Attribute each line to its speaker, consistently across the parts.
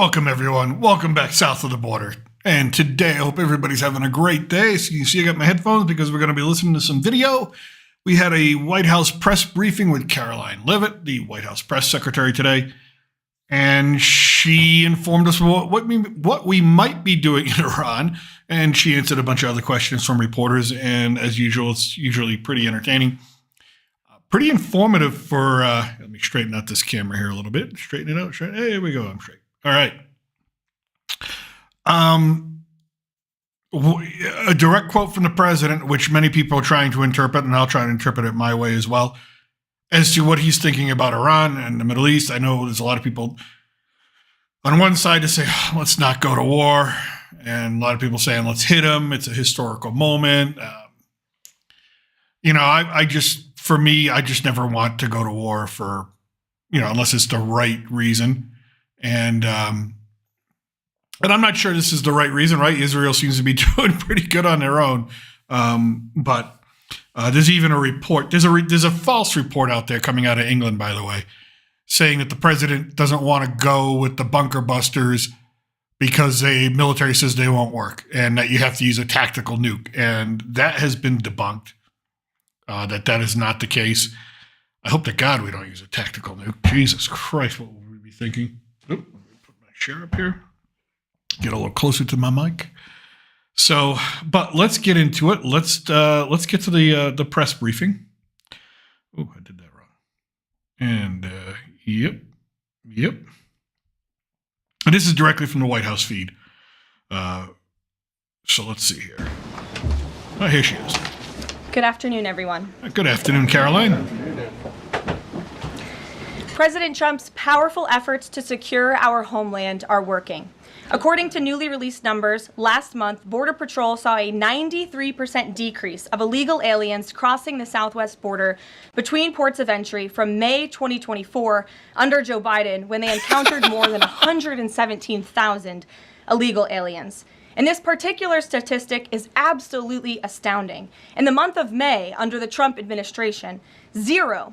Speaker 1: Welcome, everyone. Welcome back south of the border. And today, I hope everybody's having a great day. So you see I got my headphones because we're going to be listening to some video. We had a White House press briefing with Caroline Leavitt, the White House press secretary today. And she informed us what we might be doing in Iran. And she answered a bunch of other questions from reporters. And as usual, it's usually pretty entertaining. Pretty informative for, let me straighten out this camera here a little bit. Straighten it out. Hey, here we go. I'm straight. All right. A direct quote from the president, which many people are trying to interpret, and I'll try and interpret it my way as well, as to what he's thinking about Iran and the Middle East. I know there's a lot of people on one side to say, let's not go to war. And a lot of people saying, let's hit them. It's a historical moment. I just never want to go to war for, unless it's the right reason. And I'm not sure this is the right reason, right? Israel seems to be doing pretty good on their own. But there's even a report. There's a false report out there coming out of England, by the way, saying that the president doesn't want to go with the bunker busters because the military says they won't work and that you have to use a tactical nuke. And that has been debunked, that is not the case. I hope to God we don't use a tactical nuke. Jesus Christ, what would we be thinking? Oop, let me put my chair up here. Get a little closer to my mic. So, but let's get into it. Let's get to the press briefing. Oh, I did that wrong. And yep. And this is directly from the White House feed. So let's see here. Oh, here she is.
Speaker 2: Good afternoon, everyone.
Speaker 1: Good afternoon, Caroline.
Speaker 2: President Trump's powerful efforts to secure our homeland are working. According to newly released numbers, last month, Border Patrol saw a 93% decrease of illegal aliens crossing the southwest border between ports of entry from May 2024 under Joe Biden, when they encountered more than 117,000 illegal aliens. And this particular statistic is absolutely astounding. In the month of May, under the Trump administration, 0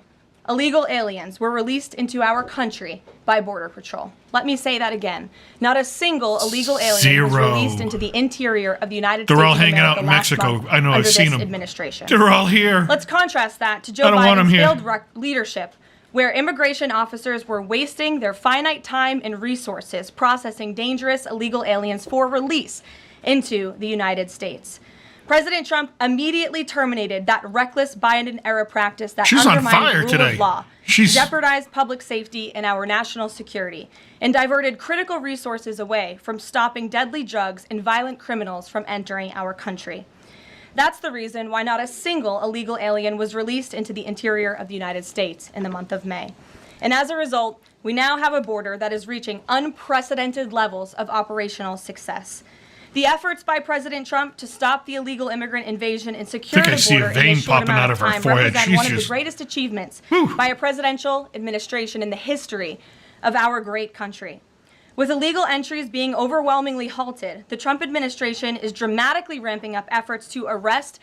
Speaker 2: illegal aliens were released into our country by Border Patrol. Let me say that again. Not a single illegal alien was released into the interior of the United States.
Speaker 1: They're all hanging out in Mexico. I know, I've seen them.
Speaker 2: Administration.
Speaker 1: They're all here.
Speaker 2: Let's contrast that to Joe Biden's failed leadership, where immigration officers were wasting their finite time and resources processing dangerous illegal aliens for release into the United States. President Trump immediately terminated that reckless Biden-era practice that undermined the rule of law, jeopardized public safety and our national security, and diverted critical resources away from stopping deadly drugs and violent criminals from entering our country. That's the reason why not a single illegal alien was released into the interior of the United States in the month of May. And as a result, we now have a border that is reaching unprecedented levels of operational success. The efforts by President Trump to stop the illegal immigrant invasion and secure the border in a short amount of time represent one of the greatest achievements by a presidential administration in the history of our great country. With illegal entries being overwhelmingly halted, the Trump administration is dramatically ramping up efforts to arrest.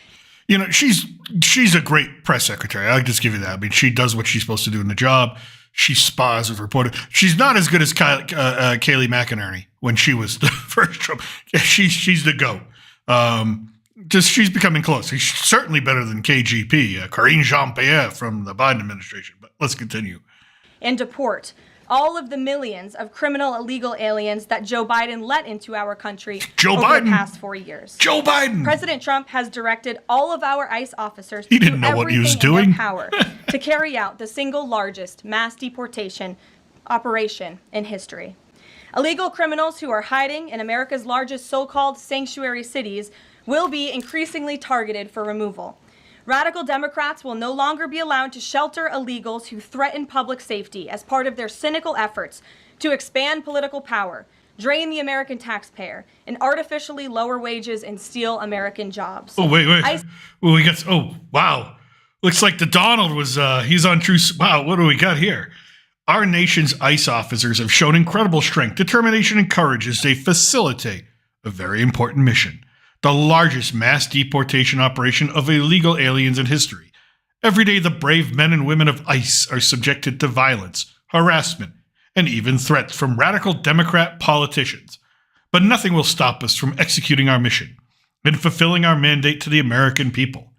Speaker 1: She's a great press secretary. I'll just give you that. I mean, she does what she's supposed to do in the job. She spars with reporters. She's not as good as Kayleigh McEnany when she was the first Trump. Yeah, she's the GOAT. She's becoming close. She's certainly better than KGP, Karine Jean-Pierre from the Biden administration. But let's continue.
Speaker 2: And deport all of the millions of criminal illegal aliens that Joe Biden let into our country over the past 4 years.
Speaker 1: Joe Biden!
Speaker 2: President Trump has directed all of our ICE officers
Speaker 1: to do everything in
Speaker 2: their power to carry out the single largest mass deportation operation in history. Illegal criminals who are hiding in America's largest so-called sanctuary cities will be increasingly targeted for removal. Radical Democrats will no longer be allowed to shelter illegals who threaten public safety as part of their cynical efforts to expand political power, drain the American taxpayer, and artificially lower wages and steal American jobs.
Speaker 1: Oh, wait. Wow. Looks like the Donald was, he's on true. Wow, what do we got here? Our nation's ICE officers have shown incredible strength, determination, and courage as they facilitate a very important mission. The largest mass deportation operation of illegal aliens in history. Every day, the brave men and women of ICE are subjected to violence, harassment, and even threats from radical Democrat politicians. But nothing will stop us from executing our mission and fulfilling our mandate to the American people.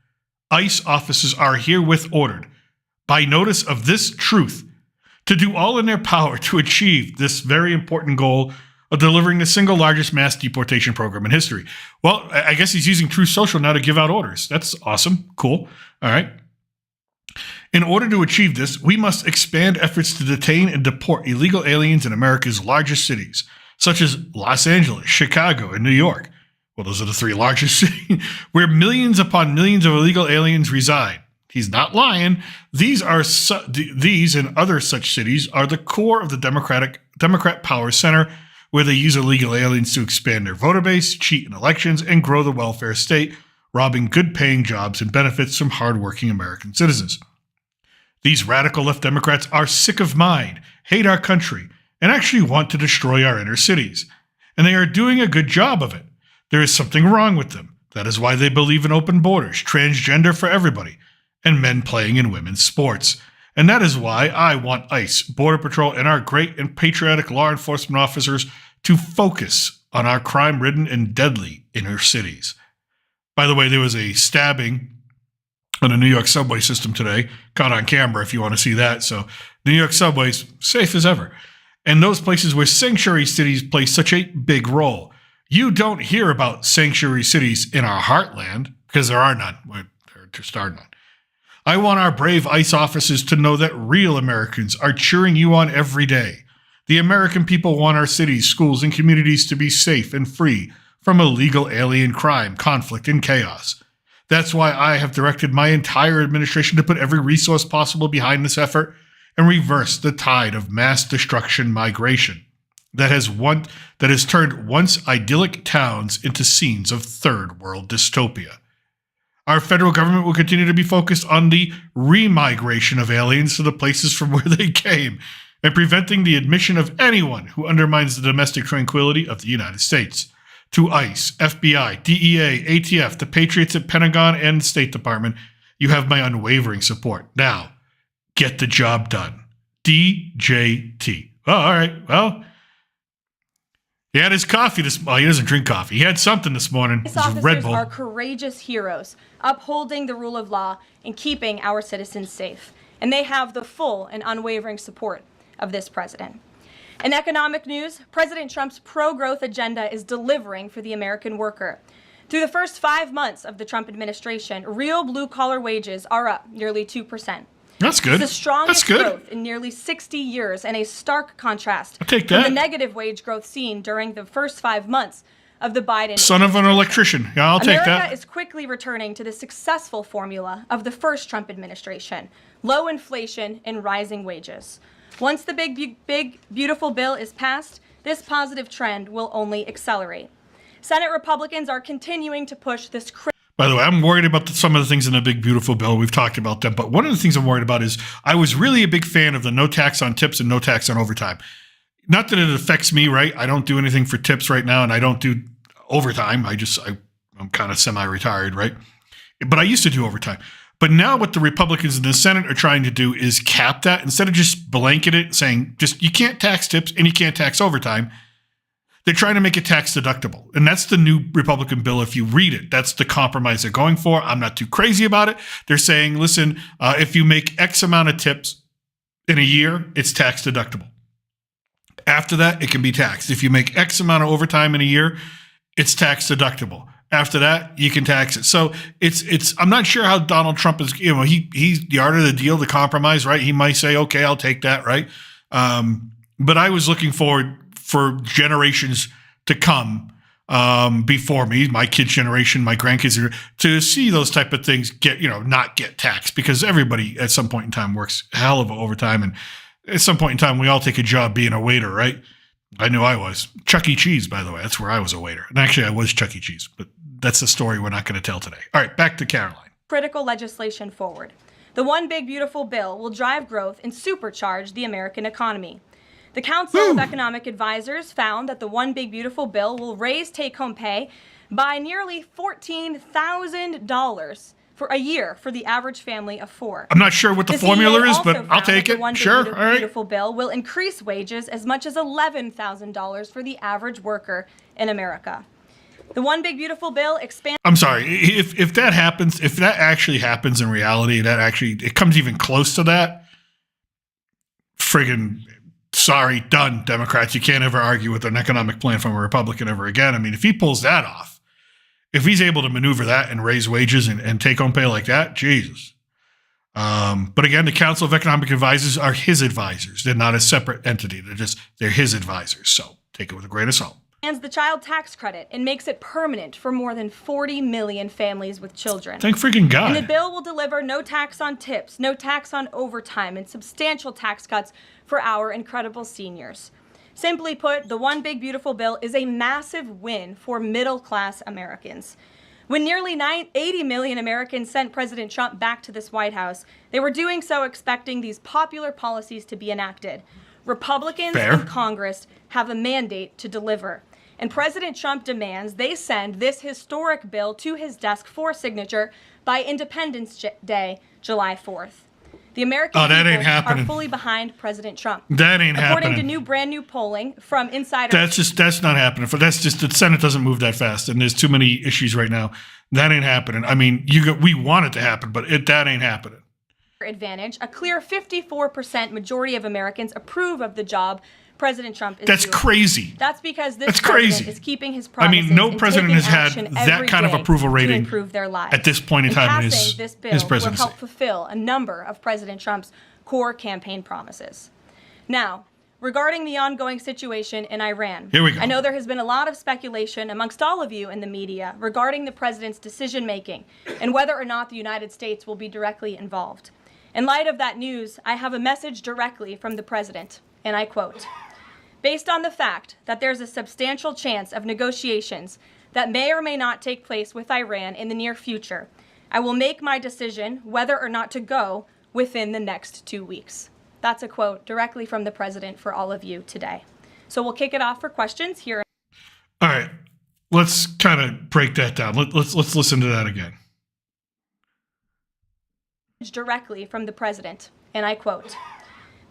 Speaker 1: ICE officers are herewith ordered, by notice of this truth, to do all in their power to achieve this very important goal of delivering the single largest mass deportation program in history. Well, I guess he's using Truth Social now to give out orders. That's awesome. Cool. All right. In order to achieve this, we must expand efforts to detain and deport illegal aliens in America's largest cities, such as Los Angeles, Chicago, and New York. Well, those are the three largest cities, where millions upon millions of illegal aliens reside. He's not lying. These and other such cities are the core of the Democrat power center, where they use illegal aliens to expand their voter base, cheat in elections, and grow the welfare state, robbing good-paying jobs and benefits from hardworking American citizens. These radical left Democrats are sick of mind, hate our country, and actually want to destroy our inner cities. And they are doing a good job of it. There is something wrong with them. That is why they believe in open borders, transgender for everybody, and men playing in women's sports. And that is why I want ICE, Border Patrol, and our great and patriotic law enforcement officers to focus on our crime-ridden and deadly inner cities. By the way, there was a stabbing on a New York subway system today, caught on camera if you want to see that. So New York subways, safe as ever. And those places where sanctuary cities play such a big role. You don't hear about sanctuary cities in our heartland, because there are none. There just are none. I want our brave ICE officers to know that real Americans are cheering you on every day. The American people want our cities, schools, and communities to be safe and free from illegal alien crime, conflict, and chaos. That's why I have directed my entire administration to put every resource possible behind this effort and reverse the tide of mass destruction migration that has turned once idyllic towns into scenes of third world dystopia. Our federal government will continue to be focused on the remigration of aliens to the places from where they came and preventing the admission of anyone who undermines the domestic tranquility of the United States. To ICE, FBI, DEA, ATF, the Patriots at Pentagon, and the State Department, you have my unwavering support. Now, get the job done. DJT. Oh, all right. Well, he had his coffee this morning. Well, he doesn't drink coffee. He had something this morning.
Speaker 2: Police officers are courageous heroes, upholding the rule of law and keeping our citizens safe. And they have the full and unwavering support of this president. In economic news, President Trump's pro-growth agenda is delivering for the American worker. Through the first 5 months of the Trump administration, real blue-collar wages are up nearly 2%.
Speaker 1: That's good.
Speaker 2: It's the strongest growth in nearly 60 years, and a stark contrast
Speaker 1: I'll take that.
Speaker 2: from the negative wage growth seen during the first 5 months of the Biden
Speaker 1: Son of an electrician. Yeah, I'll take that.
Speaker 2: America is quickly returning to the successful formula of the first Trump administration: low inflation and rising wages. Once the big, beautiful bill is passed, this positive trend will only accelerate. Senate Republicans are continuing to push this.
Speaker 1: By the way, I'm worried about some of the things in the big, beautiful bill. We've talked about them. But one of the things I'm worried about is I was really a big fan of the no tax on tips and no tax on overtime. Not that it affects me, right? I don't do anything for tips right now, and I don't do overtime. I'm kind of semi-retired, right? But I used to do overtime. But now what the Republicans in the Senate are trying to do is cap that. Instead of just blanket it, saying just you can't tax tips and you can't tax overtime, they're trying to make it tax deductible. And that's the new Republican bill. If you read it, that's the compromise they're going for. I'm not too crazy about it. They're saying, listen, if you make X amount of tips in a year, it's tax deductible. After that, it can be taxed. If you make X amount of overtime in a year, it's tax deductible. After that, you can tax it. So I'm not sure how Donald Trump is, he's the art of the deal, the compromise, right? He might say, okay, I'll take that, right? But I was looking forward for generations to come before me, my kids' generation, my grandkids, to see those type of things not get taxed, because everybody at some point in time works a hell of overtime. And at some point in time, we all take a job being a waiter, right? I knew I was. Chuck E. Cheese, by the way. That's where I was a waiter. And actually, I was Chuck E. Cheese, but that's a story we're not going to tell today. All right, back to Caroline.
Speaker 2: Critical legislation forward. The One Big Beautiful Bill will drive growth and supercharge the American economy. The Council of Economic Advisors found that the One Big Beautiful Bill will raise take-home pay by nearly $14,000 for a year for the average family of 4.
Speaker 1: I'm not sure what the formula is, but I'll take it.
Speaker 2: The One
Speaker 1: Sure.
Speaker 2: Big
Speaker 1: All right.
Speaker 2: Beautiful bill will increase wages as much as $11,000 for the average worker in America. The One Big Beautiful bill expands.
Speaker 1: I'm sorry. If that happens, if that actually happens in reality, it comes even close to that. Friggin' sorry, done, Democrats. You can't ever argue with an economic plan from a Republican ever again. I mean, if he pulls that off, if he's able to maneuver that and raise wages and take home pay like that, Jesus. But again, the Council of Economic Advisors are his advisors. They're not a separate entity. They're his advisors. So take it with a grain of salt.
Speaker 2: Expands the child tax credit and makes it permanent for more than 40 million families with children.
Speaker 1: Thank freaking God.
Speaker 2: And the bill will deliver no tax on tips, no tax on overtime, and substantial tax cuts for our incredible seniors. Simply put, the One Big Beautiful bill is a massive win for middle-class Americans. When nearly 80 million Americans sent President Trump back to this White House, they were doing so expecting these popular policies to be enacted. Republicans in Congress have a mandate to deliver. And President Trump demands they send this historic bill to his desk for signature by Independence Day, July 4th. The American people are fully behind President Trump.
Speaker 1: That ain't happening.
Speaker 2: According to brand new polling from insiders.
Speaker 1: That's not happening. That's just the Senate doesn't move that fast, and there's too many issues right now. That ain't happening. I mean, we want it to happen, but that ain't happening.
Speaker 2: Advantage, a clear 54% majority of Americans approve of the job President Trump is
Speaker 1: That's
Speaker 2: doing.
Speaker 1: crazy.
Speaker 2: That's because this president is keeping his promises.
Speaker 1: I mean, no president has had that kind of approval rating
Speaker 2: to improve their lives.
Speaker 1: at this point in time in
Speaker 2: this bill
Speaker 1: his presidency.
Speaker 2: will help fulfill a number of President Trump's core campaign promises. Now, regarding the ongoing situation in Iran,
Speaker 1: here we go.
Speaker 2: I know there has been a lot of speculation amongst all of you in the media regarding the president's decision-making and whether or not the United States will be directly involved. In light of that news, I have a message directly from the president, and I quote, "Based on the fact that there's a substantial chance of negotiations that may or may not take place with Iran in the near future, I will make my decision whether or not to go within the next 2 weeks." That's a quote directly from the president for all of you today. So we'll kick it off for questions here.
Speaker 1: All right, let's kind of break that down. Let's listen to that again.
Speaker 2: Directly from the president, and I quote,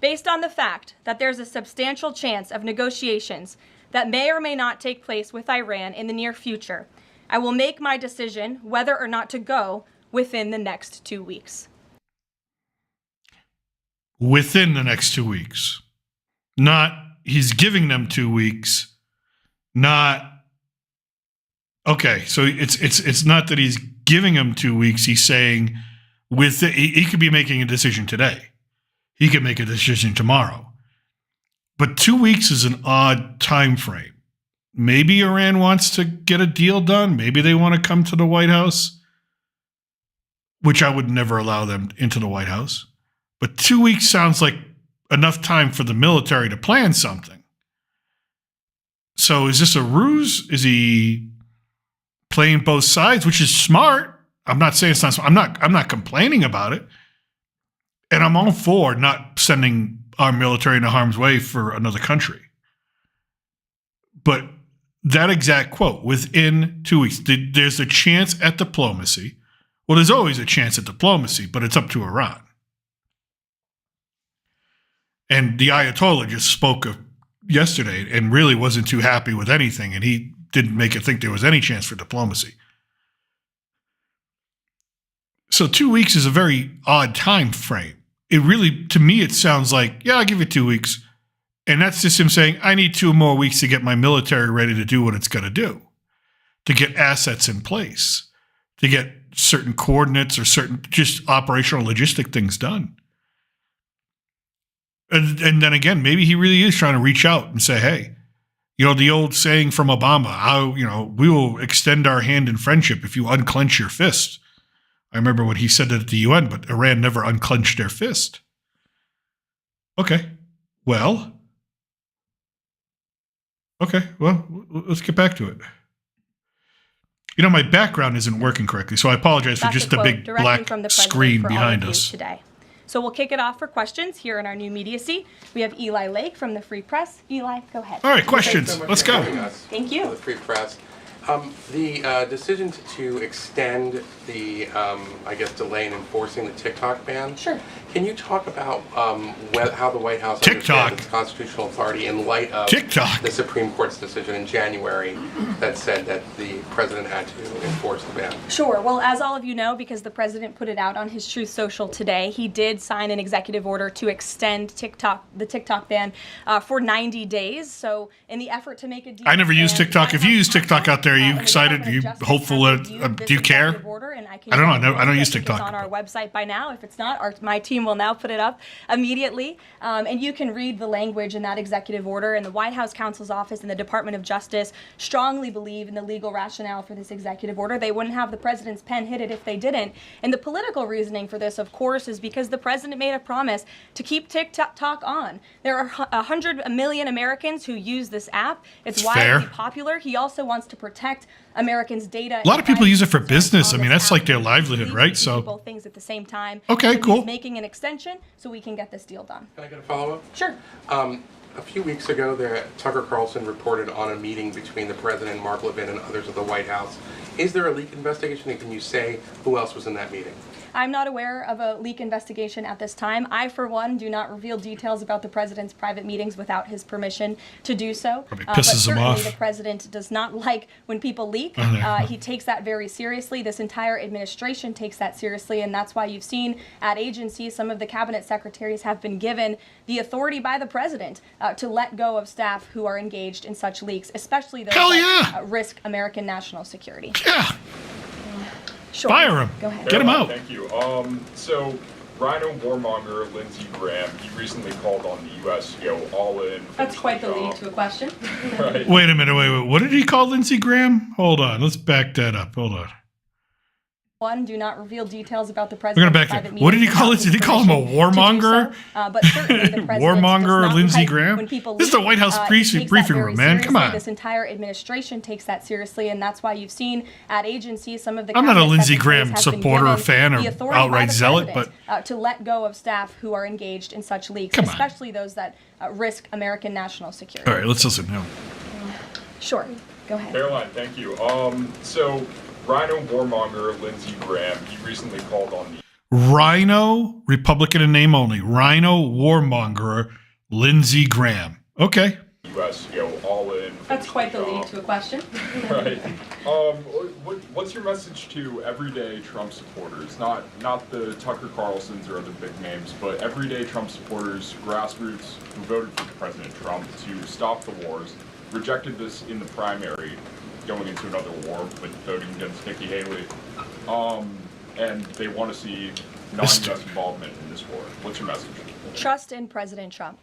Speaker 2: "Based on the fact that there's a substantial chance of negotiations that may or may not take place with Iran in the near future, I will make my decision whether or not to go within the next 2 weeks."
Speaker 1: Within the next 2 weeks. Not he's giving them 2 weeks. Not okay. So it's not that he's giving them 2 weeks. He's saying he could be making a decision today. He could make a decision tomorrow. But 2 weeks is an odd time frame. Maybe Iran wants to get a deal done. Maybe they want to come to the White House, which I would never allow them into the White House. But 2 weeks sounds like enough time for the military to plan something. So is this a ruse? Is he playing both sides, which is smart? I'm not saying it's not smart. I'm not complaining about it. And I'm all for not sending our military into harm's way for another country. But that exact quote, within 2 weeks, there's a chance at diplomacy. Well, there's always a chance at diplomacy, but it's up to Iran. And the Ayatollah just spoke yesterday and really wasn't too happy with anything, and he didn't make it think there was any chance for diplomacy. So 2 weeks is a very odd time frame. It really, to me, it sounds like, yeah, I'll give you 2 weeks. And that's just him saying, I need 2 more weeks to get my military ready to do what it's going to do, to get assets in place, to get certain coordinates or certain just operational logistic things done. And then again, maybe he really is trying to reach out and say, hey, the old saying from Obama, we will extend our hand in friendship if you unclench your fist. I remember when he said that at the UN, but Iran never unclenched their fist. Okay, well, let's get back to it. My background isn't working correctly, so I apologize for just the big black screen behind us
Speaker 2: today. So we'll kick it off for questions here in our new media seat. We have Eli Lake from the Free Press. Eli, go ahead.
Speaker 1: All right, questions. Let's go.
Speaker 2: Thank you.
Speaker 3: The Free Press. The decision to extend the, I guess, delay in enforcing the TikTok ban.
Speaker 2: Sure.
Speaker 3: Can you talk about how the White House
Speaker 1: TikTok.
Speaker 3: understands its constitutional authority in light of
Speaker 1: TikTok.
Speaker 3: the Supreme Court's decision in January that said that the president had to enforce the ban?
Speaker 2: Sure. Well, as all of you know, because the president put it out on his Truth Social today, he did sign an executive order to extend the TikTok ban for 90 days. So in the effort to make a deal,
Speaker 1: I never use TikTok. If you use TikTok out there, are you excited? Are you hopeful? Do you care? I don't know. I don't use TikTok.
Speaker 2: It's on our website by now. If it's not, my team will now put it up immediately. And you can read the language in that executive order. And the White House counsel's office and the Department of Justice strongly believe in the legal rationale for this executive order. They wouldn't have the president's pen hit it if they didn't. And the political reasoning for this, of course, is because the president made a promise to keep TikTok on. There are 100 million Americans who use this app. It's widely popular. He also wants to protect Americans' data.
Speaker 1: A lot of people use it for business. I mean, that's like their livelihood, right? So
Speaker 2: both things at the same time.
Speaker 1: Okay, cool.
Speaker 2: He's making an extension so we can get this deal done.
Speaker 3: Can I get a follow-up?
Speaker 2: Sure.
Speaker 3: A few weeks ago, Tucker Carlson reported on a meeting between the president, Mark Levin, and others of the White House. Is there a leak investigation, and can you say who else was in that meeting?
Speaker 2: I'm not aware of a leak investigation at this time. I, for one, do not reveal details about the president's private meetings without his permission to do so.
Speaker 1: Probably
Speaker 2: But
Speaker 1: pisses him
Speaker 2: certainly
Speaker 1: off.
Speaker 2: the president does not like when people leak. He takes that very seriously. This entire administration takes that seriously, and that's why you've seen at agencies some of the cabinet secretaries have been given the authority by the president to let go of staff who are engaged in such leaks, especially those that risk American national security.
Speaker 1: Yeah.
Speaker 2: Sure.
Speaker 1: Fire him.
Speaker 2: Go ahead.
Speaker 1: Get him out.
Speaker 4: Thank you. So, Rhino warmonger Lindsey Graham, he recently called on the U.S. to go all in.
Speaker 2: That's quite the lead to a question.
Speaker 4: Right.
Speaker 1: Wait a minute. Wait. What did he call Lindsey Graham? Hold on. Let's back that up. Hold on.
Speaker 2: One, do not reveal details about the
Speaker 1: We're
Speaker 2: president's
Speaker 1: gonna back
Speaker 2: private
Speaker 1: up.
Speaker 2: meetings
Speaker 1: What did he call it?
Speaker 2: without
Speaker 1: Did he
Speaker 2: his
Speaker 1: call him a
Speaker 2: permission to do
Speaker 1: warmonger?
Speaker 2: so. But certainly the president
Speaker 1: Warmonger
Speaker 2: does not
Speaker 1: Lindsey
Speaker 2: like
Speaker 1: Graham?
Speaker 2: when people
Speaker 1: This is the
Speaker 2: leak.
Speaker 1: White House
Speaker 2: He takes that
Speaker 1: briefing
Speaker 2: very
Speaker 1: room, man. Come
Speaker 2: seriously.
Speaker 1: on.
Speaker 2: This entire administration takes that seriously, and that's why you've seen at agencies some of the
Speaker 1: I'm not a
Speaker 2: cabinet
Speaker 1: Lindsey
Speaker 2: secretaries
Speaker 1: Graham
Speaker 2: have been
Speaker 1: supporter or
Speaker 2: given
Speaker 1: fan or
Speaker 2: the authority by
Speaker 1: outright
Speaker 2: the
Speaker 1: zealot,
Speaker 2: president, to let go of staff who are engaged in such leaks,
Speaker 1: Come on.
Speaker 2: especially those that risk American national security.
Speaker 1: All right, let's listen now.
Speaker 2: Sure. Go ahead.
Speaker 4: Caroline, thank you. So, Rhino warmonger Lindsey Graham, he recently called on the
Speaker 1: Rhino, Republican in name only. Rhino warmonger Lindsey Graham. Okay.
Speaker 4: U.S. to go all in.
Speaker 2: That's quite the lead to a question.
Speaker 4: Right. What's your message to everyday Trump supporters? Not the Tucker Carlsons or other big names, but everyday Trump supporters, grassroots who voted for President Trump to stop the wars, rejected this in the primary, going into another war with voting against Nikki Haley, and they want to see non-U.S. involvement in this war. What's your message?
Speaker 2: Trust in President Trump.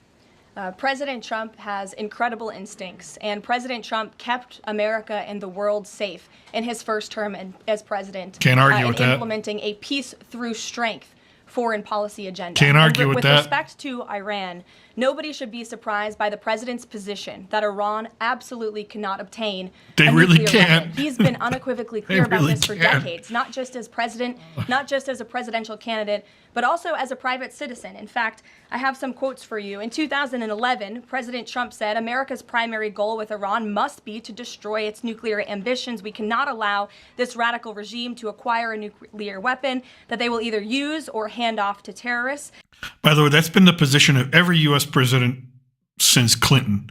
Speaker 2: President Trump has incredible instincts, and President Trump kept America and the world safe in his first term as president.
Speaker 1: Can't argue with that.
Speaker 2: Implementing a peace through strength foreign policy agenda.
Speaker 1: Can't argue with that.
Speaker 2: With respect to Iran, nobody should be surprised by the president's position that Iran absolutely cannot obtain
Speaker 1: They
Speaker 2: a
Speaker 1: really
Speaker 2: nuclear
Speaker 1: can't.
Speaker 2: weapon. He's been unequivocally clear about
Speaker 1: really
Speaker 2: this for
Speaker 1: can't.
Speaker 2: decades, not just as president, not just as a presidential candidate, but also as a private citizen. In fact, I have some quotes for you. In 2011, President Trump said, "America's primary goal with Iran must be to destroy its nuclear ambitions. We cannot allow this radical regime to acquire a nuclear weapon that they will either use or hand off to terrorists."
Speaker 1: By the way, that's been the position of every U.S. president since Clinton.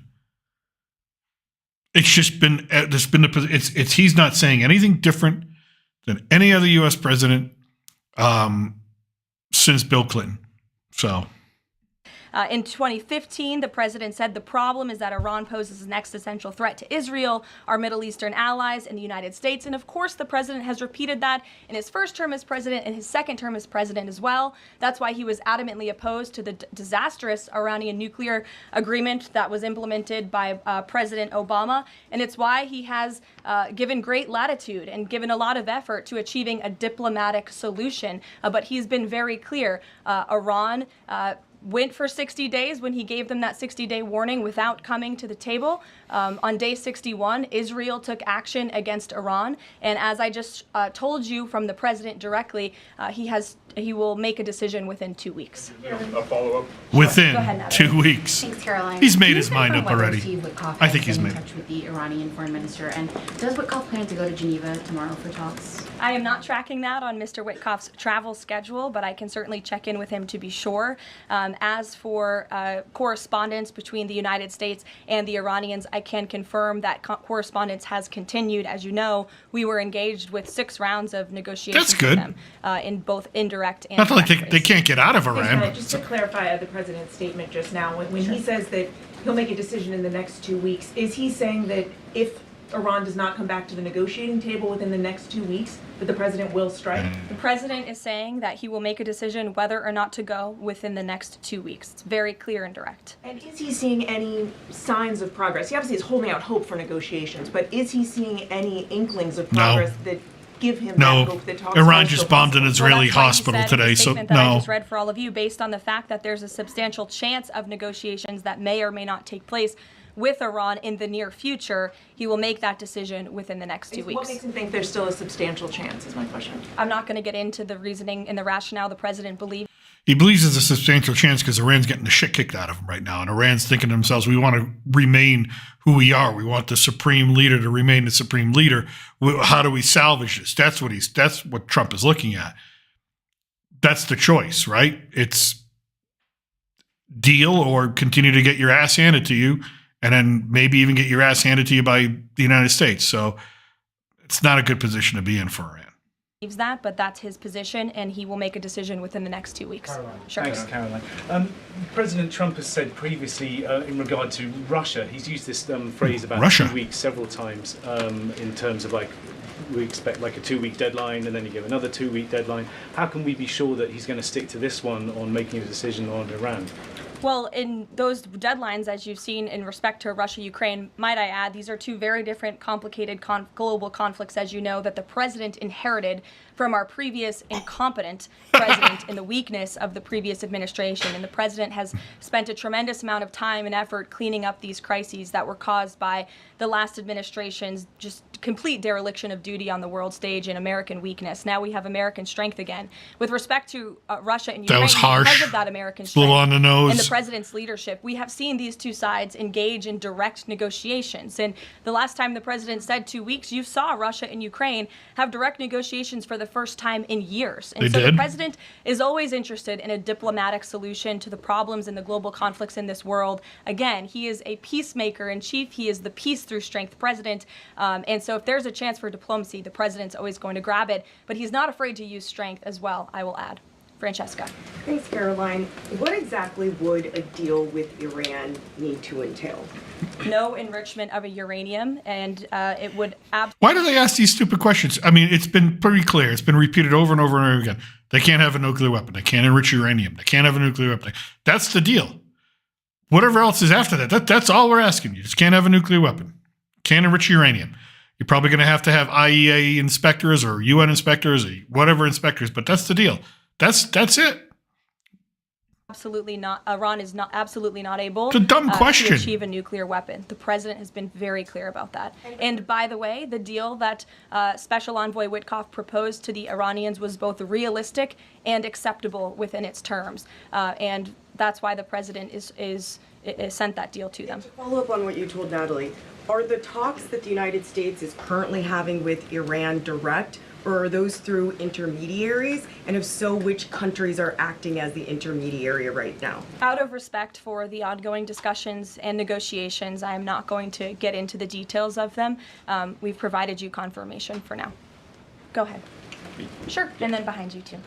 Speaker 1: It's just been, he's not saying anything different than any other U.S. president since Bill Clinton. So.
Speaker 2: In 2015, the president said the problem is that Iran poses an existential threat to Israel, our Middle Eastern allies, and the United States. And of course, the president has repeated that in his first term as president and his second term as president as well. That's why he was adamantly opposed to the disastrous Iranian nuclear agreement that was implemented by President Obama. And it's why he has given great latitude and given a lot of effort to achieving a diplomatic solution. But he's been very clear. Iran went for 60 days when he gave them that 60-day warning without coming to the table. On day 61, Israel took action against Iran. And as I just told you from the president directly, he has he will make a decision within 2 weeks.
Speaker 4: A follow-up.
Speaker 1: Within
Speaker 2: Go ahead, Natalie.
Speaker 1: 2 weeks.
Speaker 5: Thanks, Caroline.
Speaker 1: He's made
Speaker 5: Can you
Speaker 1: his mind
Speaker 5: confirm
Speaker 1: up
Speaker 5: whether
Speaker 1: already.
Speaker 5: Steve Witkoff
Speaker 1: I
Speaker 5: has
Speaker 1: think he's
Speaker 5: been
Speaker 1: made
Speaker 5: in
Speaker 1: it.
Speaker 5: touch with the Iranian foreign minister, and does Witkoff plan to go to Geneva tomorrow for talks?
Speaker 2: I am not tracking that on Mr. Witkoff's travel schedule, but I can certainly check in with him to be sure. As for correspondence between the United States and the Iranians, I can confirm that correspondence has continued. As you know, we were engaged with 6 rounds of negotiations
Speaker 1: That's good.
Speaker 2: with them, in both indirect and
Speaker 1: Not like
Speaker 2: direct
Speaker 1: they
Speaker 2: ways.
Speaker 1: can't get out of
Speaker 6: Thanks,
Speaker 1: Iran.
Speaker 6: Janet. Just to clarify the president's statement just now, when he says that he'll make a decision in the next 2 weeks, is he saying that if Iran does not come back to the negotiating table within the next 2 weeks, that the president will strike?
Speaker 2: The president is saying that he will make a decision whether or not to go within the next 2 weeks. It's very clear and direct.
Speaker 6: And is he seeing any signs of progress? He obviously is holding out hope for negotiations, but is he seeing any inklings of progress that give him that hope that talks
Speaker 1: Iran
Speaker 6: are
Speaker 1: just
Speaker 6: still
Speaker 1: bombed an
Speaker 6: possible?
Speaker 1: Israeli
Speaker 2: That's why he
Speaker 1: hospital
Speaker 2: said in
Speaker 1: today,
Speaker 2: the
Speaker 1: so
Speaker 2: statement that I
Speaker 1: no.
Speaker 2: just read for all of you, based on the fact that there's a substantial chance of negotiations that may or may not take place with Iran in the near future, he will make that decision within the next 2
Speaker 6: What
Speaker 2: weeks.
Speaker 6: makes him think there's still a substantial chance, is my question.
Speaker 2: I'm not going to get into the reasoning and the rationale the president believes.
Speaker 1: He believes there's a substantial chance because Iran's getting the shit kicked out of him right now. And Iran's thinking to themselves, we want to remain who we are. We want the supreme leader to remain the supreme leader. How do we salvage this? That's what Trump is looking at. That's the choice, right? It's deal or continue to get your ass handed to you, and then maybe even get your ass handed to you by the United States. So it's not a good position to be in for Iran.
Speaker 2: That, but that's his position, and he will make a decision within the next 2 weeks.
Speaker 7: Caroline.
Speaker 2: Sure.
Speaker 7: Thanks, Caroline. President Trump has said previously in regard to Russia, he's used this phrase about
Speaker 1: Russia.
Speaker 7: 2 weeks several times in terms of like, we expect like a 2-week deadline and then you give another 2-week deadline. How can we be sure that he's going to stick to this one on making a decision on Iran?
Speaker 2: Well, in those deadlines, as you've seen in respect to Russia, Ukraine, might I add, these are 2 very different, complicated global conflicts, as you know, that the president inherited from our previous incompetent president and the weakness of the previous administration. And the president has spent a tremendous amount of time and effort cleaning up these crises that were caused by the last administration's just complete dereliction of duty on the world stage and American weakness. Now we have American strength again. With respect to Russia and Ukraine,
Speaker 1: was harsh.
Speaker 2: because of that American
Speaker 1: A
Speaker 2: strength
Speaker 1: little on the nose.
Speaker 2: and the president's leadership, we have seen these 2 sides engage in direct negotiations. And the last time the president said 2 weeks, you saw Russia and Ukraine have direct negotiations for the first time in years. And
Speaker 1: They
Speaker 2: so
Speaker 1: did?
Speaker 2: the president is always interested in a diplomatic solution to the problems and the global conflicts in this world. Again, he is a peacemaker in chief. He is the peace through strength president. And so if there's a chance for diplomacy, the president's always going to grab it. But he's not afraid to use strength as well, I will add. Francesca.
Speaker 8: Thanks, Caroline. What exactly would a deal with Iran need to entail?
Speaker 2: No enrichment of a uranium, and it would
Speaker 1: Why do they ask these stupid questions? I mean, it's been pretty clear. It's been repeated over and over and over again. They can't have a nuclear weapon. They can't enrich uranium. They can't have a nuclear weapon. That's the deal. Whatever else is after that's all we're asking. You just can't have a nuclear weapon. Can't enrich uranium. You're probably going to have IEA inspectors or UN inspectors or whatever inspectors, but that's the deal. That's it.
Speaker 2: absolutely not. Iran is not absolutely not able
Speaker 1: It's a dumb question.
Speaker 2: to achieve a nuclear weapon. The president has been very clear about that. And by the way, the deal that Special Envoy Witkoff proposed to the Iranians was both realistic and acceptable within its terms. And that's why the president is sent that deal to them.
Speaker 8: To follow up on what you told Natalie, are the talks that the United States is currently having with Iran direct, or are those through intermediaries? And if so, which countries are acting as the intermediary right now?
Speaker 2: Out of respect for the ongoing discussions and negotiations, I am not going to get into the details of them. We've provided you confirmation for now. Go ahead. Sure, and then behind you too.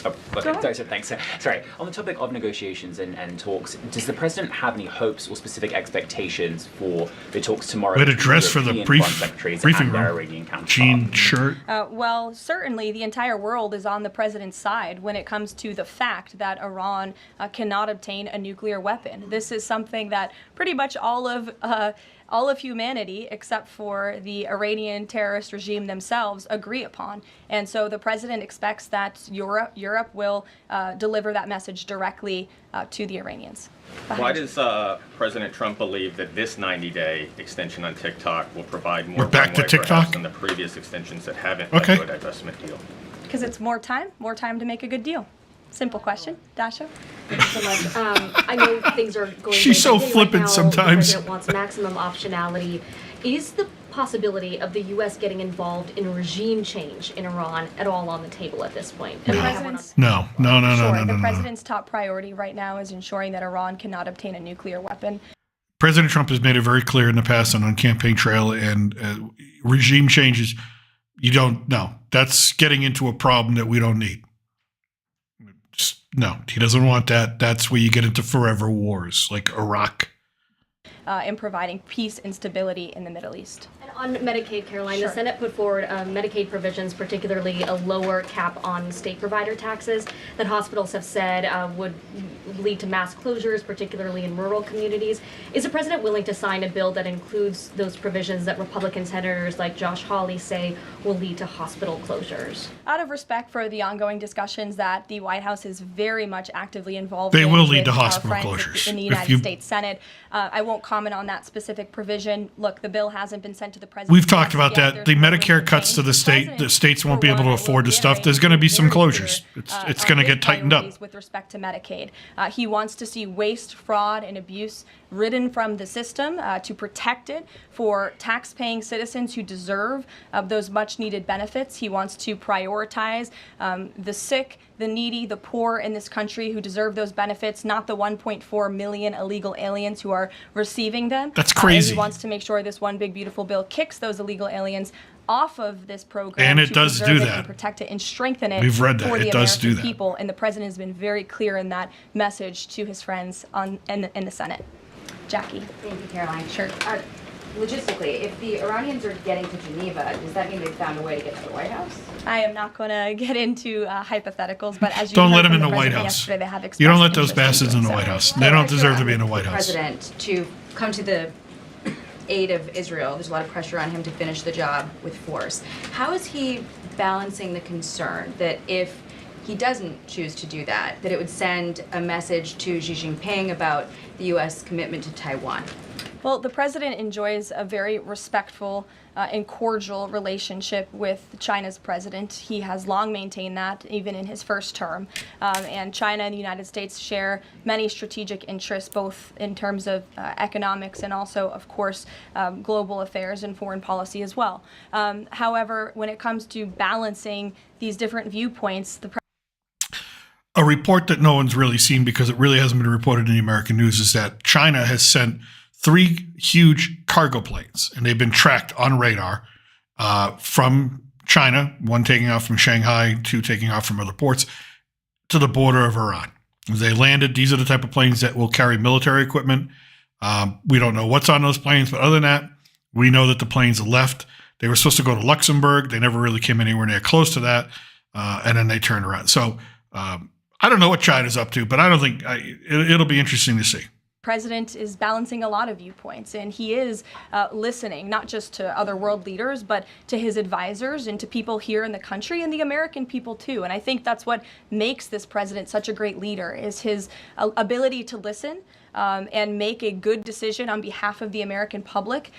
Speaker 9: Oh, okay. Sorry, so thanks. Sorry. On the topic of negotiations and talks, does the president have any hopes or specific expectations for the talks tomorrow?
Speaker 1: We had a dress for the
Speaker 9: European foreign secretaries
Speaker 1: briefing
Speaker 9: and their
Speaker 1: room.
Speaker 9: Iranian counterparts?
Speaker 1: Jean shirt.
Speaker 2: Well, certainly the entire world is on the president's side when it comes to the fact that Iran cannot obtain a nuclear weapon. This is something that pretty much all of humanity, except for the Iranian terrorist regime themselves, agree upon. And so the president expects that Europe will deliver that message directly to the Iranians.
Speaker 10: Why does President Trump believe that this 90-day extension on TikTok will provide more
Speaker 1: We're back to
Speaker 10: runway
Speaker 1: TikTok?
Speaker 10: perhaps than the previous extensions that haven't led
Speaker 1: Okay.
Speaker 10: to a divestment deal?
Speaker 2: Because it's more time to make a good deal. Simple question. Dasha?
Speaker 11: Thank you so much. I know things are going.
Speaker 1: She's so flippant
Speaker 11: right now.
Speaker 1: sometimes.
Speaker 11: The president wants maximum optionality. Is the possibility of the U.S. getting involved in regime change in Iran at all on the table at this point?
Speaker 1: No.
Speaker 11: And
Speaker 1: No.
Speaker 2: The president's top priority right now is ensuring that Iran cannot obtain a nuclear weapon.
Speaker 1: President Trump has made it very clear in the past on campaign trail and regime changes. You don't know. That's getting into a problem that we don't need. No, he doesn't want that. That's where you get into forever wars like Iraq.
Speaker 2: In providing peace and stability in the Middle East.
Speaker 11: And on Medicaid, Caroline,
Speaker 2: Sure.
Speaker 11: the Senate put forward Medicaid provisions, particularly a lower cap on state provider taxes that hospitals have said would lead to mass closures, particularly in rural communities. Is the president willing to sign a bill that includes those provisions that Republican senators like Josh Hawley say will lead to hospital closures?
Speaker 2: Out of respect for the ongoing discussions that the White House is very much actively involved
Speaker 1: They
Speaker 2: in
Speaker 1: will lead
Speaker 2: with
Speaker 1: to
Speaker 2: our
Speaker 1: hospital
Speaker 2: friends
Speaker 1: closures.
Speaker 2: in the
Speaker 1: If
Speaker 2: United
Speaker 1: you-
Speaker 2: States Senate. I won't comment on that specific provision. Look, the bill hasn't been sent to the president.
Speaker 1: We've talked about
Speaker 2: yet.
Speaker 1: that.
Speaker 2: There's
Speaker 1: The
Speaker 2: no room
Speaker 1: Medicare
Speaker 2: for
Speaker 1: cuts
Speaker 2: change.
Speaker 1: to the state. The states won't be able to afford the stuff. There's going to be some closures. It's going to get tightened up.
Speaker 2: With respect to Medicaid, he wants to see waste, fraud, and abuse ridden from the system to protect it for tax-paying citizens who deserve those much-needed benefits. He wants to prioritize the sick, the needy, the poor in this country who deserve those benefits, not the 1.4 million illegal aliens who are receiving them.
Speaker 1: That's crazy.
Speaker 2: And he wants to make sure this one big beautiful bill kicks those illegal aliens off of this program.
Speaker 1: And it
Speaker 2: to
Speaker 1: does
Speaker 2: preserve
Speaker 1: do
Speaker 2: it
Speaker 1: that.
Speaker 2: And protect it and strengthen it.
Speaker 1: We've read that.
Speaker 2: For the
Speaker 1: It does
Speaker 2: American
Speaker 1: do that.
Speaker 2: people. And the president has been very clear in that message to his friends in the Senate. Jackie.
Speaker 5: Thank you, Caroline.
Speaker 2: Sure.
Speaker 5: Logistically, if the Iranians are getting to Geneva, does that mean they've found a way to get to the White House?
Speaker 2: I am not going to get into hypotheticals, but as you
Speaker 1: Don't
Speaker 2: heard
Speaker 1: let them
Speaker 2: from
Speaker 1: in the White
Speaker 2: president
Speaker 1: House.
Speaker 2: yesterday, they have
Speaker 1: You don't let
Speaker 2: expressed
Speaker 1: those bastards in the
Speaker 2: doing
Speaker 1: White
Speaker 2: so.
Speaker 1: House. They don't deserve to be in the White
Speaker 12: The
Speaker 1: House.
Speaker 12: president to come to the aid of Israel. There's a lot of pressure on him to finish the job with force. How is he balancing the concern that if he doesn't choose to do that, that it would send a message to Xi Jinping about the U.S. commitment to Taiwan?
Speaker 2: Well, the president enjoys a very respectful and cordial relationship with China's president. He has long maintained that, even in his first term. And China and the United States share many strategic interests, both in terms of economics and also, of course, global affairs and foreign policy as well. However, when it comes to balancing these different viewpoints,
Speaker 1: A report that no one's really seen because it really hasn't been reported in the American news is that China has sent 3 huge cargo planes, and they've been tracked on radar from China, one taking off from Shanghai, 2 taking off from other ports, to the border of Iran. As they landed, these are the type of planes that will carry military equipment. We don't know what's on those planes, but other than that, we know that the planes left. They were supposed to go to Luxembourg. They never really came anywhere near close to that, and then they turned around. So I don't know what China's up to, but I don't think it'll be interesting to see.
Speaker 2: president is balancing a lot of viewpoints, and he is listening not just to other world leaders, but to his advisors and to people here in the country and the American people too. And I think that's what makes this president such a great leader, is his ability to listen and make a good decision on behalf of the American public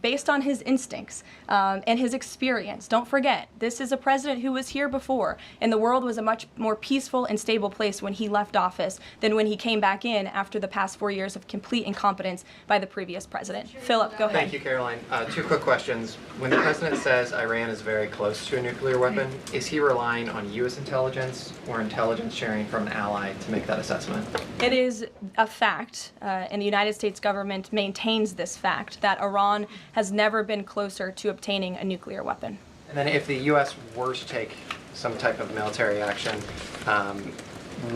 Speaker 2: based on his instincts and his experience. Don't forget, this is a president who was here before, and the world was a much more peaceful and stable place when he left office than when he came back in after the past 4 years of complete incompetence by the previous president. Philip, go ahead.
Speaker 13: Thank you, Caroline. 2 quick questions. When the president says Iran is very close to a nuclear weapon, is he relying on U.S. intelligence or intelligence sharing from an ally to make that assessment?
Speaker 2: It is a fact, and the United States government maintains this fact, that Iran has never been closer to obtaining a nuclear weapon.
Speaker 13: And then if the U.S. were to take some type of military action,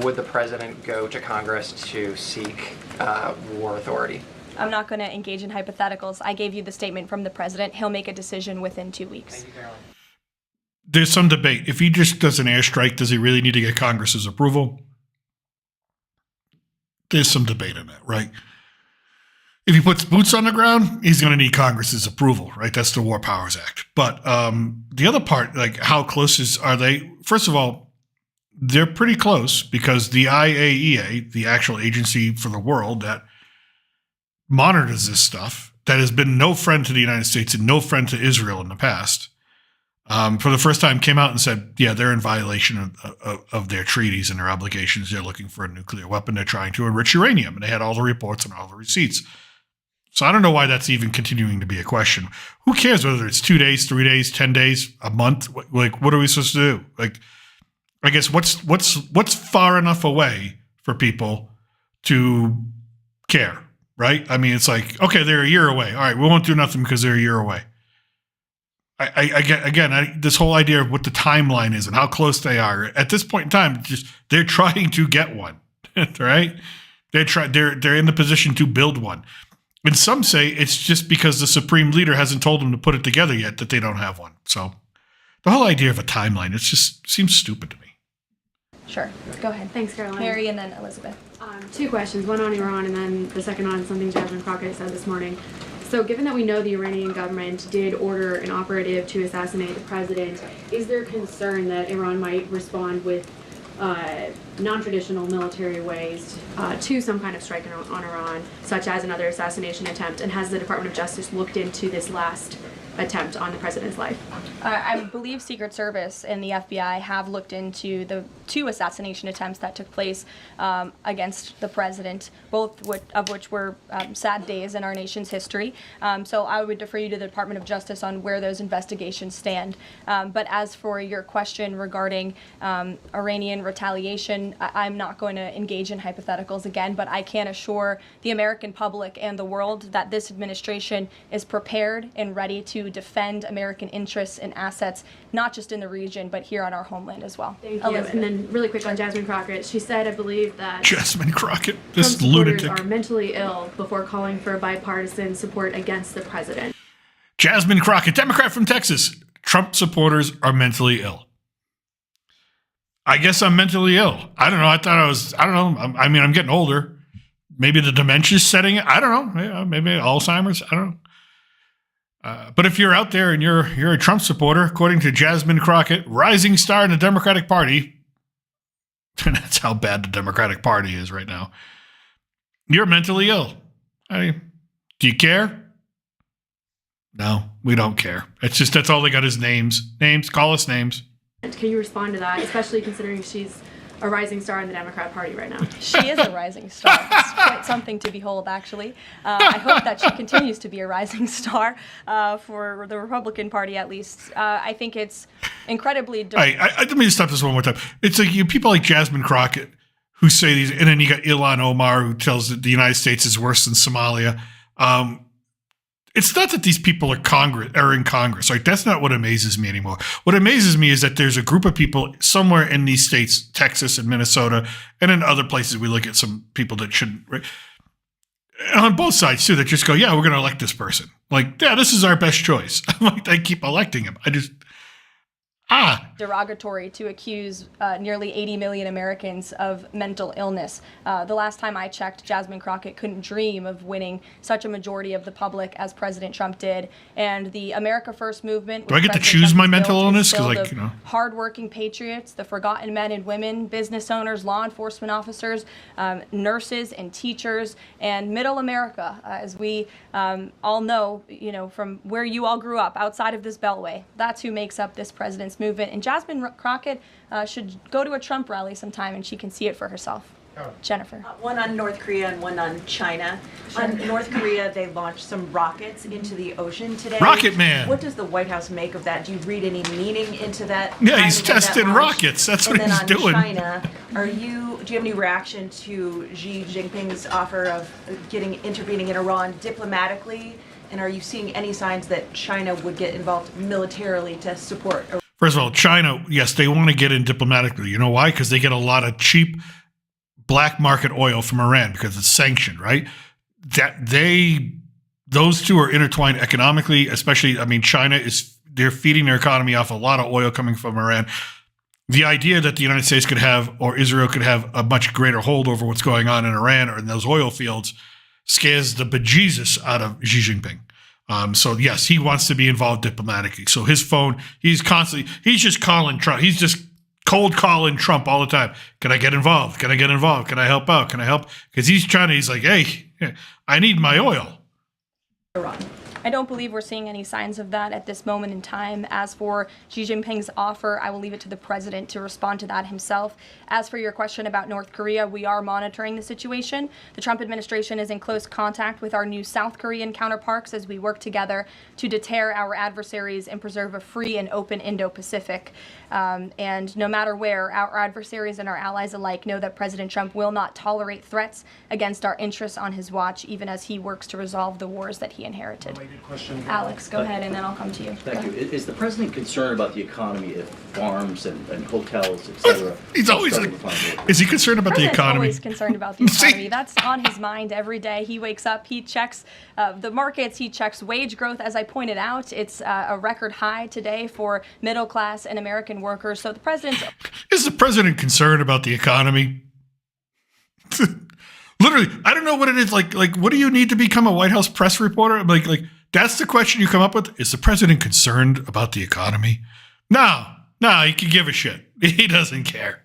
Speaker 13: would the president go to Congress to seek war authority?
Speaker 2: I'm not going to engage in hypotheticals. I gave you the statement from the president. He'll make a decision within 2 weeks.
Speaker 13: Thank you, Caroline.
Speaker 1: There's some debate. If he just does an airstrike, does he really need to get Congress's approval? There's some debate in that, right? If he puts boots on the ground, he's going to need Congress's approval, right? That's the War Powers Act. But the other part, like how close are they? First of all, they're pretty close because the IAEA, the actual agency for the world that monitors this stuff, that has been no friend to the United States and no friend to Israel in the past, for the first time came out and said, yeah, they're in violation of their treaties and their obligations. They're looking for a nuclear weapon. They're trying to enrich uranium. And they had all the reports and all the receipts. So I don't know why that's even continuing to be a question. Who cares whether it's 2 days, 3 days, 10 days, a month? Like, what are we supposed to do? Like, I guess what's far enough away for people to care, right? I mean, it's like, okay, they're a year away. All right, we won't do nothing because they're a year away. I get, again, this whole idea of what the timeline is and how close they are. At this point in time, they're trying to get one, right? They're in the position to build one. And some say it's just because the supreme leader hasn't told them to put it together yet that they don't have one. So the whole idea of a timeline, it just seems stupid to me.
Speaker 2: Sure, go ahead.
Speaker 14: Thanks, Caroline.
Speaker 2: Mary and then Elizabeth.
Speaker 14: 2 questions, one on Iran and then the second on something Jasmine Crockett said this morning. So given that we know the Iranian government did order an operative to assassinate the president, is there concern that Iran might respond with non-traditional military ways to some kind of strike on Iran, such as another assassination attempt? And has the Department of Justice looked into this last attempt on the president's life?
Speaker 2: I believe Secret Service and the FBI have looked into the 2 assassination attempts that took place against the president, both of which were sad days in our nation's history. So I would defer you to the Department of Justice on where those investigations stand. But as for your question regarding Iranian retaliation, I'm not going to engage in hypotheticals again, but I can assure the American public and the world that this administration is prepared and ready to defend American interests and assets, not just in the region, but here on our homeland as well.
Speaker 14: Thank you. And then really quick on Jasmine Crockett, she said, I believe, that
Speaker 1: Jasmine Crockett, this
Speaker 14: Trump supporters
Speaker 1: lunatic,
Speaker 14: are mentally ill before calling for bipartisan support against the president.
Speaker 1: Jasmine Crockett, Democrat from Texas. Trump supporters are mentally ill. I guess I'm mentally ill. I don't know. I don't know. I mean, I'm getting older. Maybe the dementia's setting it. I don't know. Yeah, maybe Alzheimer's. I don't know. But if you're out there and you're a Trump supporter, according to Jasmine Crockett, rising star in the Democratic Party, and that's how bad the Democratic Party is right now, you're mentally ill. Do you care? No, we don't care. It's just that's all they got is names. Names, call us names.
Speaker 14: Can you respond to that, especially considering she's a rising star in the Democrat Party right now?
Speaker 2: She is a rising star. It's quite something to behold, actually. I hope that she continues to be a rising star for the Republican Party, at least. I think it's incredibly...
Speaker 1: Let me just stop this one more time. It's like people like Jasmine Crockett who say these, and then you got Ilhan Omar who tells that the United States is worse than Somalia. It's not that these people are in Congress. Like, that's not what amazes me anymore. What amazes me is that there's a group of people somewhere in these states, Texas and Minnesota, and in other places we look at some people that shouldn't, right? On both sides too, that just go, yeah, we're going to elect this person. Like, yeah, this is our best choice. Like, they keep electing him.
Speaker 2: Derogatory to accuse nearly 80 million Americans of mental illness. The last time I checked, Jasmine Crockett couldn't dream of winning such a majority of the public as President Trump did. And the America First movement.
Speaker 1: Do I get to choose my mental illness? Because
Speaker 2: hardworking patriots, the forgotten men and women, business owners, law enforcement officers, nurses and teachers, and middle America, as we all know, from where you all grew up, outside of this beltway. That's who makes up this president's movement. And Jasmine Crockett should go to a Trump rally sometime and she can see it for herself. Jennifer.
Speaker 15: One on North Korea and one on China. Sure. On North Korea, they launched some rockets into the ocean today.
Speaker 1: Rocket Man.
Speaker 15: What does the White House make of that? Do you read any meaning into that?
Speaker 1: Yeah, he's testing rockets. That's what he's doing.
Speaker 15: And then on China, do you have any reaction to Xi Jinping's offer of intervening in Iran diplomatically? And are you seeing any signs that China would get involved militarily to support Iran?
Speaker 1: First of all, China, yes, they want to get in diplomatically. You know why? Because they get a lot of cheap black market oil from Iran because it's sanctioned, right? Those two are intertwined economically, especially, China they're feeding their economy off a lot of oil coming from Iran. The idea that the United States could have, or Israel could have, a much greater hold over what's going on in Iran or in those oil fields scares the bejesus out of Xi Jinping. So yes, he wants to be involved diplomatically. So his phone, he's just calling Trump. He's just cold calling Trump all the time. Can I get involved? Can I get involved? Can I help out? Can I help? Because he's like, hey, I need my oil.
Speaker 15: Iran.
Speaker 2: I don't believe we're seeing any signs of that at this moment in time. As for Xi Jinping's offer, I will leave it to the president to respond to that himself. As for your question about North Korea, we are monitoring the situation. The Trump administration is in close contact with our new South Korean counterparts as we work together to deter our adversaries and preserve a free and open Indo-Pacific. And no matter where, our adversaries and our allies alike know that President Trump will not tolerate threats against our interests on his watch, even as he works to resolve the wars that he inherited.
Speaker 16: Question.
Speaker 2: Alex, go ahead, and then I'll come to you.
Speaker 16: Thank you. Is the president concerned about the economy if farms and hotels, etc.?
Speaker 1: He's always is he concerned about the economy?
Speaker 2: Always concerned about the economy. That's on his mind every day. He wakes up, he checks the markets, he checks wage growth. As I pointed out, it's a record high today for middle class and American workers. So the president's
Speaker 1: is the president concerned about the economy? Literally, I don't know what it is. Like, what do you need to become a White House press reporter? Like, that's the question you come up with. Is the president concerned about the economy? No, he can give a shit. He doesn't care.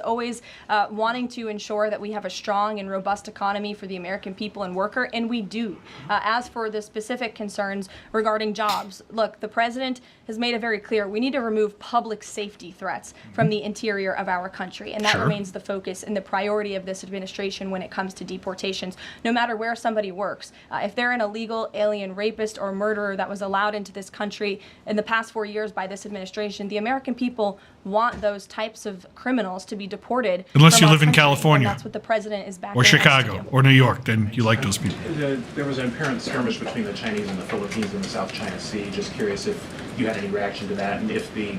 Speaker 2: always wanting to ensure that we have a strong and robust economy for the American people and worker, and we do. As for the specific concerns regarding jobs, look, the president has made it very clear we need to remove public safety threats from the interior of our country, and that remains the focus and the priority of this administration when it comes to deportations, no matter where somebody works. If they're an illegal alien rapist or murderer that was allowed into this country in the past 4 years by this administration, the American people want those types of criminals to be deported.
Speaker 1: Unless you
Speaker 2: from our
Speaker 1: live in
Speaker 2: country,
Speaker 1: California.
Speaker 2: and that's what the president is backing
Speaker 1: Or
Speaker 2: us to
Speaker 1: Chicago,
Speaker 2: do.
Speaker 1: or New York, then you like those people.
Speaker 17: There was an apparent skirmish between the Chinese and the Philippines in the South China Sea. Just curious if you had any reaction to that, and if the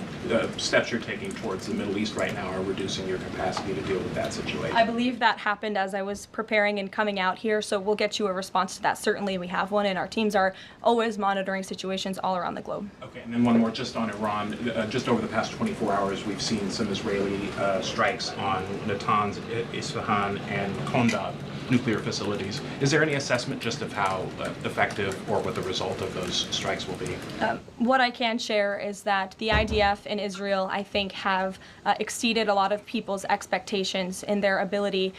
Speaker 17: steps you're taking towards the Middle East right now are reducing your capacity to deal with that situation.
Speaker 2: I believe that happened as I was preparing and coming out here, so we'll get you a response to that. Certainly we have one, and our teams are always monitoring situations all around the globe.
Speaker 17: Okay, and then one more just on Iran. Just over the past 24 hours, we've seen some Israeli strikes on Natanz, Isfahan, and Kondab nuclear facilities. Is there any assessment just of how effective or what the result of those strikes will be?
Speaker 2: What I can share is that the IDF and Israel, I think, have exceeded a lot of people's expectations in their ability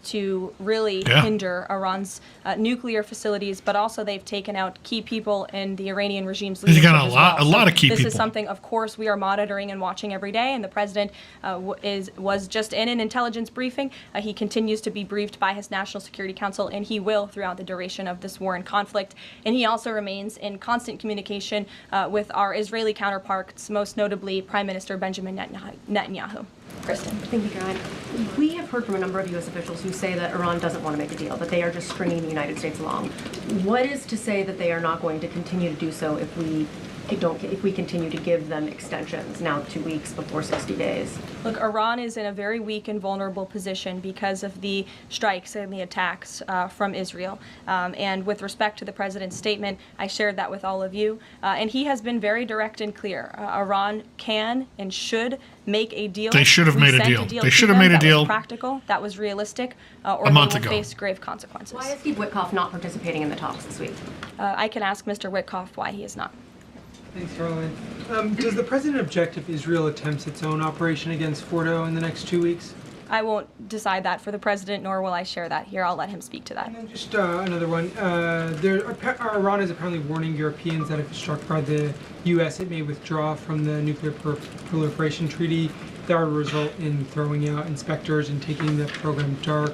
Speaker 2: to really hinder Iran's nuclear facilities, but also they've taken out key people in the Iranian regime's leadership
Speaker 1: He's got
Speaker 2: as well.
Speaker 1: a lot of key
Speaker 2: This
Speaker 1: people.
Speaker 2: is something, of course, we are monitoring and watching every day, and the president was just in an intelligence briefing. He continues to be briefed by his National Security Council, and he will throughout the duration of this war and conflict. And he also remains in constant communication with our Israeli counterparts, most notably Prime Minister Benjamin Netanyahu. Kristen.
Speaker 18: Thank you, Caroline. We have heard from a number of U.S. officials who say that Iran doesn't want to make a deal, that they are just stringing the United States along. What is to say that they are not going to continue to do so if we continue to give them extensions, now 2 weeks before 60 days?
Speaker 2: Look, Iran is in a very weak and vulnerable position because of the strikes and the attacks from Israel. And with respect to the president's statement, I shared that with all of you. And he has been very direct and clear. Iran can and should make a deal.
Speaker 1: They should have
Speaker 2: We
Speaker 1: made a
Speaker 2: sent
Speaker 1: deal. They should have made a
Speaker 2: that
Speaker 1: deal
Speaker 2: was practical, that was realistic, or
Speaker 1: a month
Speaker 2: they will
Speaker 1: ago.
Speaker 2: face grave consequences.
Speaker 18: Why is Steve Witkoff not participating in the talks this week?
Speaker 2: I can ask Mr. Witkoff why he is not.
Speaker 19: Thanks, Caroline. Does the president object if Israel attempts its own operation against Fordo in the next 2 weeks?
Speaker 2: I won't decide that for the president, nor will I share that here. I'll let him speak to that.
Speaker 19: And then just another one. Iran is apparently warning Europeans that if struck by the U.S., it may withdraw from the nuclear proliferation treaty. That would result in throwing out inspectors and taking the program dark.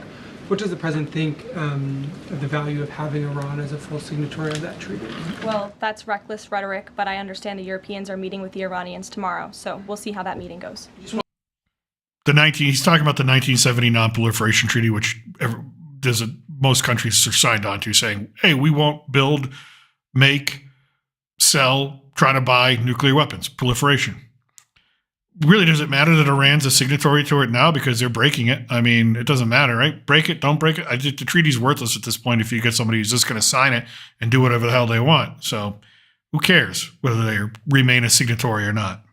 Speaker 19: What does the president think of the value of having Iran as a full signatory of that treaty?
Speaker 2: Well, that's reckless rhetoric, but I understand the Europeans are meeting with the Iranians tomorrow, so we'll see how that meeting goes.
Speaker 1: He's talking about the 1970 Non-Proliferation Treaty, which most countries are signed on to, saying, hey, we won't build, make, sell, try to buy nuclear weapons, proliferation. Really, does it matter that Iran's a signatory to it now because they're breaking it? I mean, it doesn't matter, right? Break it, don't break it. The treaty's worthless at this point if you get somebody who's just going to sign it and do whatever the hell they want. So who cares whether they remain a signatory or not?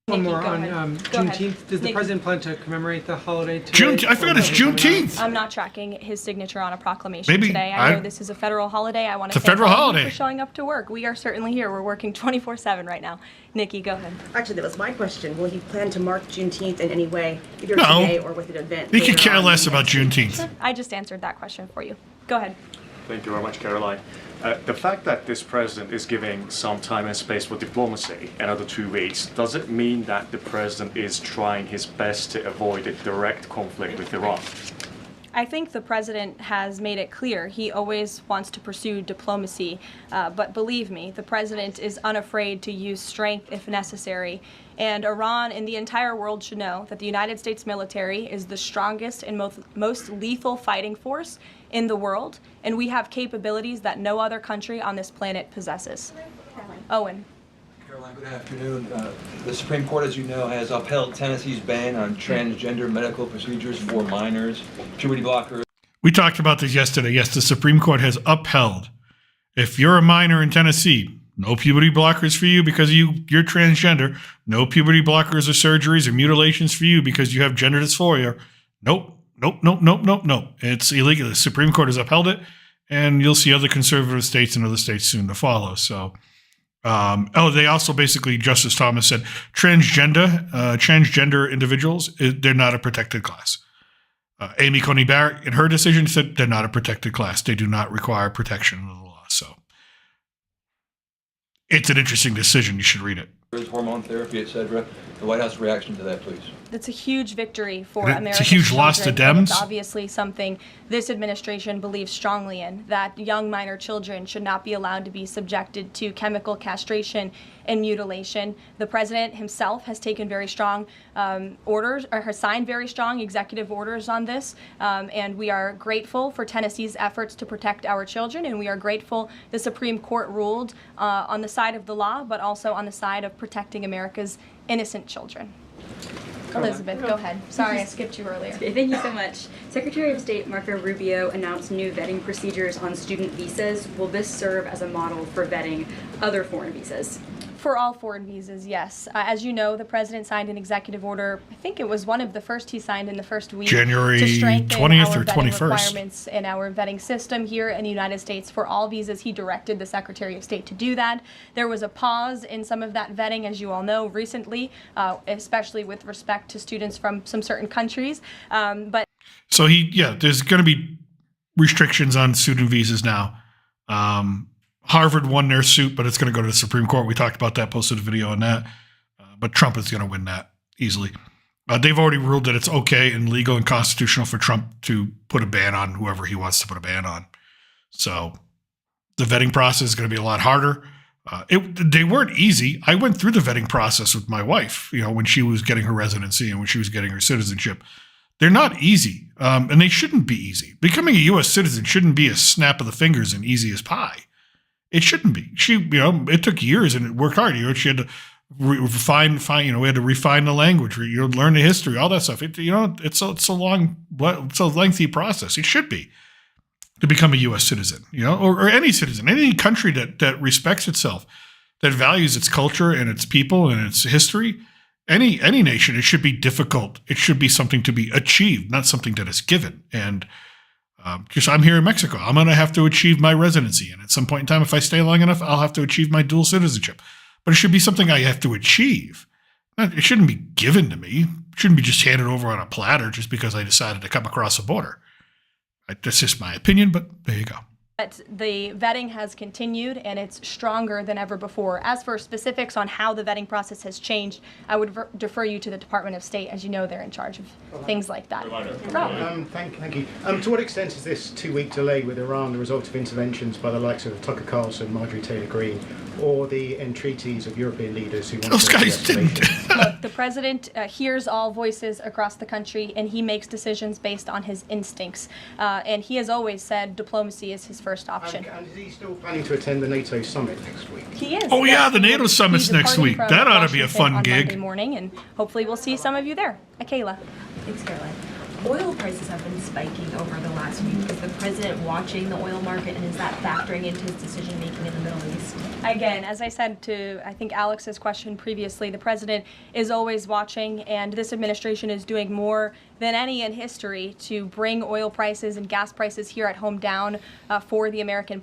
Speaker 19: One more on Juneteenth. Does the president plan to commemorate the holiday today?
Speaker 1: I forgot it's Juneteenth.
Speaker 2: I'm not tracking his signature on a proclamation
Speaker 1: Maybe
Speaker 2: today. I know this is a federal holiday. I want to
Speaker 1: It's a
Speaker 2: thank
Speaker 1: federal
Speaker 2: all of you
Speaker 1: holiday.
Speaker 2: for showing up to work. We are certainly here. We're working 24/7 right now. Nikki, go ahead.
Speaker 20: Actually, that was my question. Will he plan to mark Juneteenth in any way, either
Speaker 1: No.
Speaker 20: today or with an event?
Speaker 1: He could
Speaker 20: later
Speaker 1: care
Speaker 20: on
Speaker 1: less
Speaker 20: in the
Speaker 1: about
Speaker 20: next week?
Speaker 1: Juneteenth.
Speaker 2: I just answered that question for you. Go ahead.
Speaker 21: Thank you very much, Caroline. The fact that this president is giving some time and space for diplomacy, another 2 weeks, does it mean that the president is trying his best to avoid a direct conflict with Iran?
Speaker 2: I think the president has made it clear he always wants to pursue diplomacy, but believe me, the president is unafraid to use strength if necessary. And Iran and the entire world should know that the United States military is the strongest and most lethal fighting force in the world, and we have capabilities that no other country on this planet possesses. Owen.
Speaker 22: Caroline, good afternoon. The Supreme Court, as you know, has upheld Tennessee's ban on transgender medical procedures for minors, puberty blockers.
Speaker 1: We talked about this yesterday. Yes, the Supreme Court has upheld. If you're a minor in Tennessee, no puberty blockers for you because you're transgender. No puberty blockers or surgeries or mutilations for you because you have gender dysphoria. Nope. It's illegal. The Supreme Court has upheld it, and you'll see other conservative states and other states soon to follow. So, they also basically, Justice Thomas said, transgender individuals, they're not a protected class. Amy Coney Barrett, in her decision, said they're not a protected class. They do not require protection under the law. So, it's an interesting decision. You should read it.
Speaker 22: Hormone therapy, etc. The White House reaction to that, please.
Speaker 2: It's a huge victory for
Speaker 1: It's a
Speaker 2: America's
Speaker 1: huge loss to
Speaker 2: children, and
Speaker 1: Dems.
Speaker 2: It's obviously something this administration believes strongly in, that young minor children should not be allowed to be subjected to chemical castration and mutilation. The president himself has taken very strong orders, or has signed very strong executive orders on this, and we are grateful for Tennessee's efforts to protect our children, and we are grateful the Supreme Court ruled on the side of the law, but also on the side of protecting America's innocent children. Elizabeth, go ahead. Sorry, I skipped you earlier.
Speaker 23: Thank you so much. Secretary of State Marco Rubio announced new vetting procedures on student visas. Will this serve as a model for vetting other foreign visas?
Speaker 2: For all foreign visas, yes. As you know, the president signed an executive order. I think it was one of the first he signed in the first week.
Speaker 1: January
Speaker 2: to strengthen
Speaker 1: 20th
Speaker 2: our
Speaker 1: or
Speaker 2: vetting
Speaker 1: 21st.
Speaker 2: requirements in our vetting system here in the United States for all visas. He directed the Secretary of State to do that. There was a pause in some of that vetting, as you all know, recently, especially with respect to students from some certain countries. But
Speaker 1: So there's going to be restrictions on student visas now. Harvard won their suit, but it's going to go to the Supreme Court. We talked about that, posted a video on that. But Trump is going to win that easily. They've already ruled that it's okay and legal and constitutional for Trump to put a ban on whoever he wants to put a ban on. So the vetting process is going to be a lot harder. They weren't easy. I went through the vetting process with my wife, when she was getting her residency and when she was getting her citizenship. They're not easy, and they shouldn't be easy. Becoming a U.S. citizen shouldn't be a snap of the fingers and easy as pie. It shouldn't be. It took years and it worked hard. She had to refine. We had to refine the language. Learn the history, all that stuff. It's a lengthy process. It should be to become a U.S. citizen, or any citizen, any country that respects itself, that values its culture and its people and its history. Any nation, it should be difficult. It should be something to be achieved, not something that is given. And because I'm here in Mexico, I'm going to have to achieve my residency. And at some point in time, if I stay long enough, I'll have to achieve my dual citizenship. But it should be something I have to achieve. It shouldn't be given to me. It shouldn't be just handed over on a platter just because I decided to come across the border. That's just my opinion, but there you go.
Speaker 2: But the vetting has continued, and it's stronger than ever before. As for specifics on how the vetting process has changed, I would defer you to the Department of State. As you know, they're in charge of things like that.
Speaker 24: Thank you. To what extent is this 2-week delay with Iran the result of interventions by the likes of Tucker Carlson, Marjorie Taylor Greene, or the entreaties of European leaders who want
Speaker 1: Those guys didn't.
Speaker 2: Look, the president hears all voices across the country, and he makes decisions based on his instincts. And he has always said diplomacy is his first option.
Speaker 24: And is he still planning to attend the NATO summit next week?
Speaker 2: He is.
Speaker 1: Oh, yeah, the NATO summit's next week.
Speaker 2: From
Speaker 1: That ought to be a
Speaker 2: Washington
Speaker 1: fun
Speaker 2: on
Speaker 1: gig.
Speaker 2: Monday morning, and hopefully we'll see some of you there. Kayla.
Speaker 25: Thanks, Caroline. Oil prices have been spiking over the last week. Is the president watching the oil market, and is that factoring into his decision-making in the Middle East?
Speaker 2: Again, as I said to, I think, Alex's question previously, the president is always watching, and this administration is doing more than any in history to bring oil prices and gas prices here at home down for the American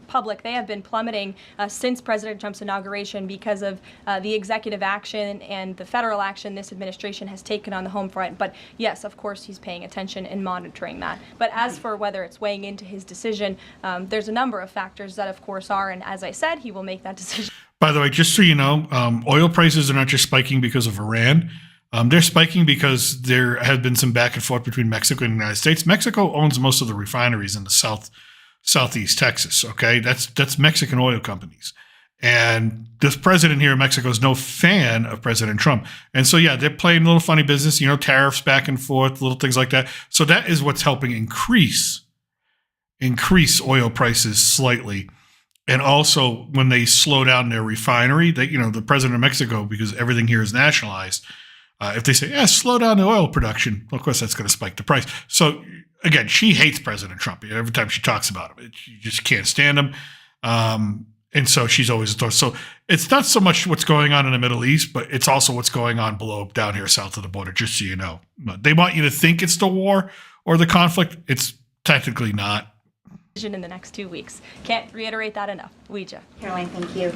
Speaker 2: public. They have been plummeting since President Trump's inauguration because of the executive action and the federal action this administration has taken on the home front. But yes, of course, he's paying attention and monitoring that. But as for whether it's weighing into his decision, there's a number of factors that, of course, are. And as I said, he will make that decision.
Speaker 1: By the way, just so you know, oil prices are not just spiking because of Iran. They're spiking because there have been some back and forth between Mexico and the United States. Mexico owns most of the refineries in the southeast Texas. Okay, that's Mexican oil companies, and this president here in Mexico is no fan of President Trump. And so yeah, they're playing a little funny business. You know, tariffs back and forth, little things like that. So that is what's helping increase oil prices slightly. And also, when they slow down their refinery, the president of Mexico, because everything here is nationalized. If they say, slow down the oil production, well, of course, that's going to spike the price. So, again, she hates President Trump. Every time she talks about him, she just can't stand him. And so she's always – so it's not so much what's going on in the Middle East, but it's also what's going on below down here south of the border, just so you know. They want you to think it's the war or the conflict. It's technically not.
Speaker 2: In the next 2 weeks. Can't reiterate that enough. Ouija.
Speaker 3: Caroline, thank you.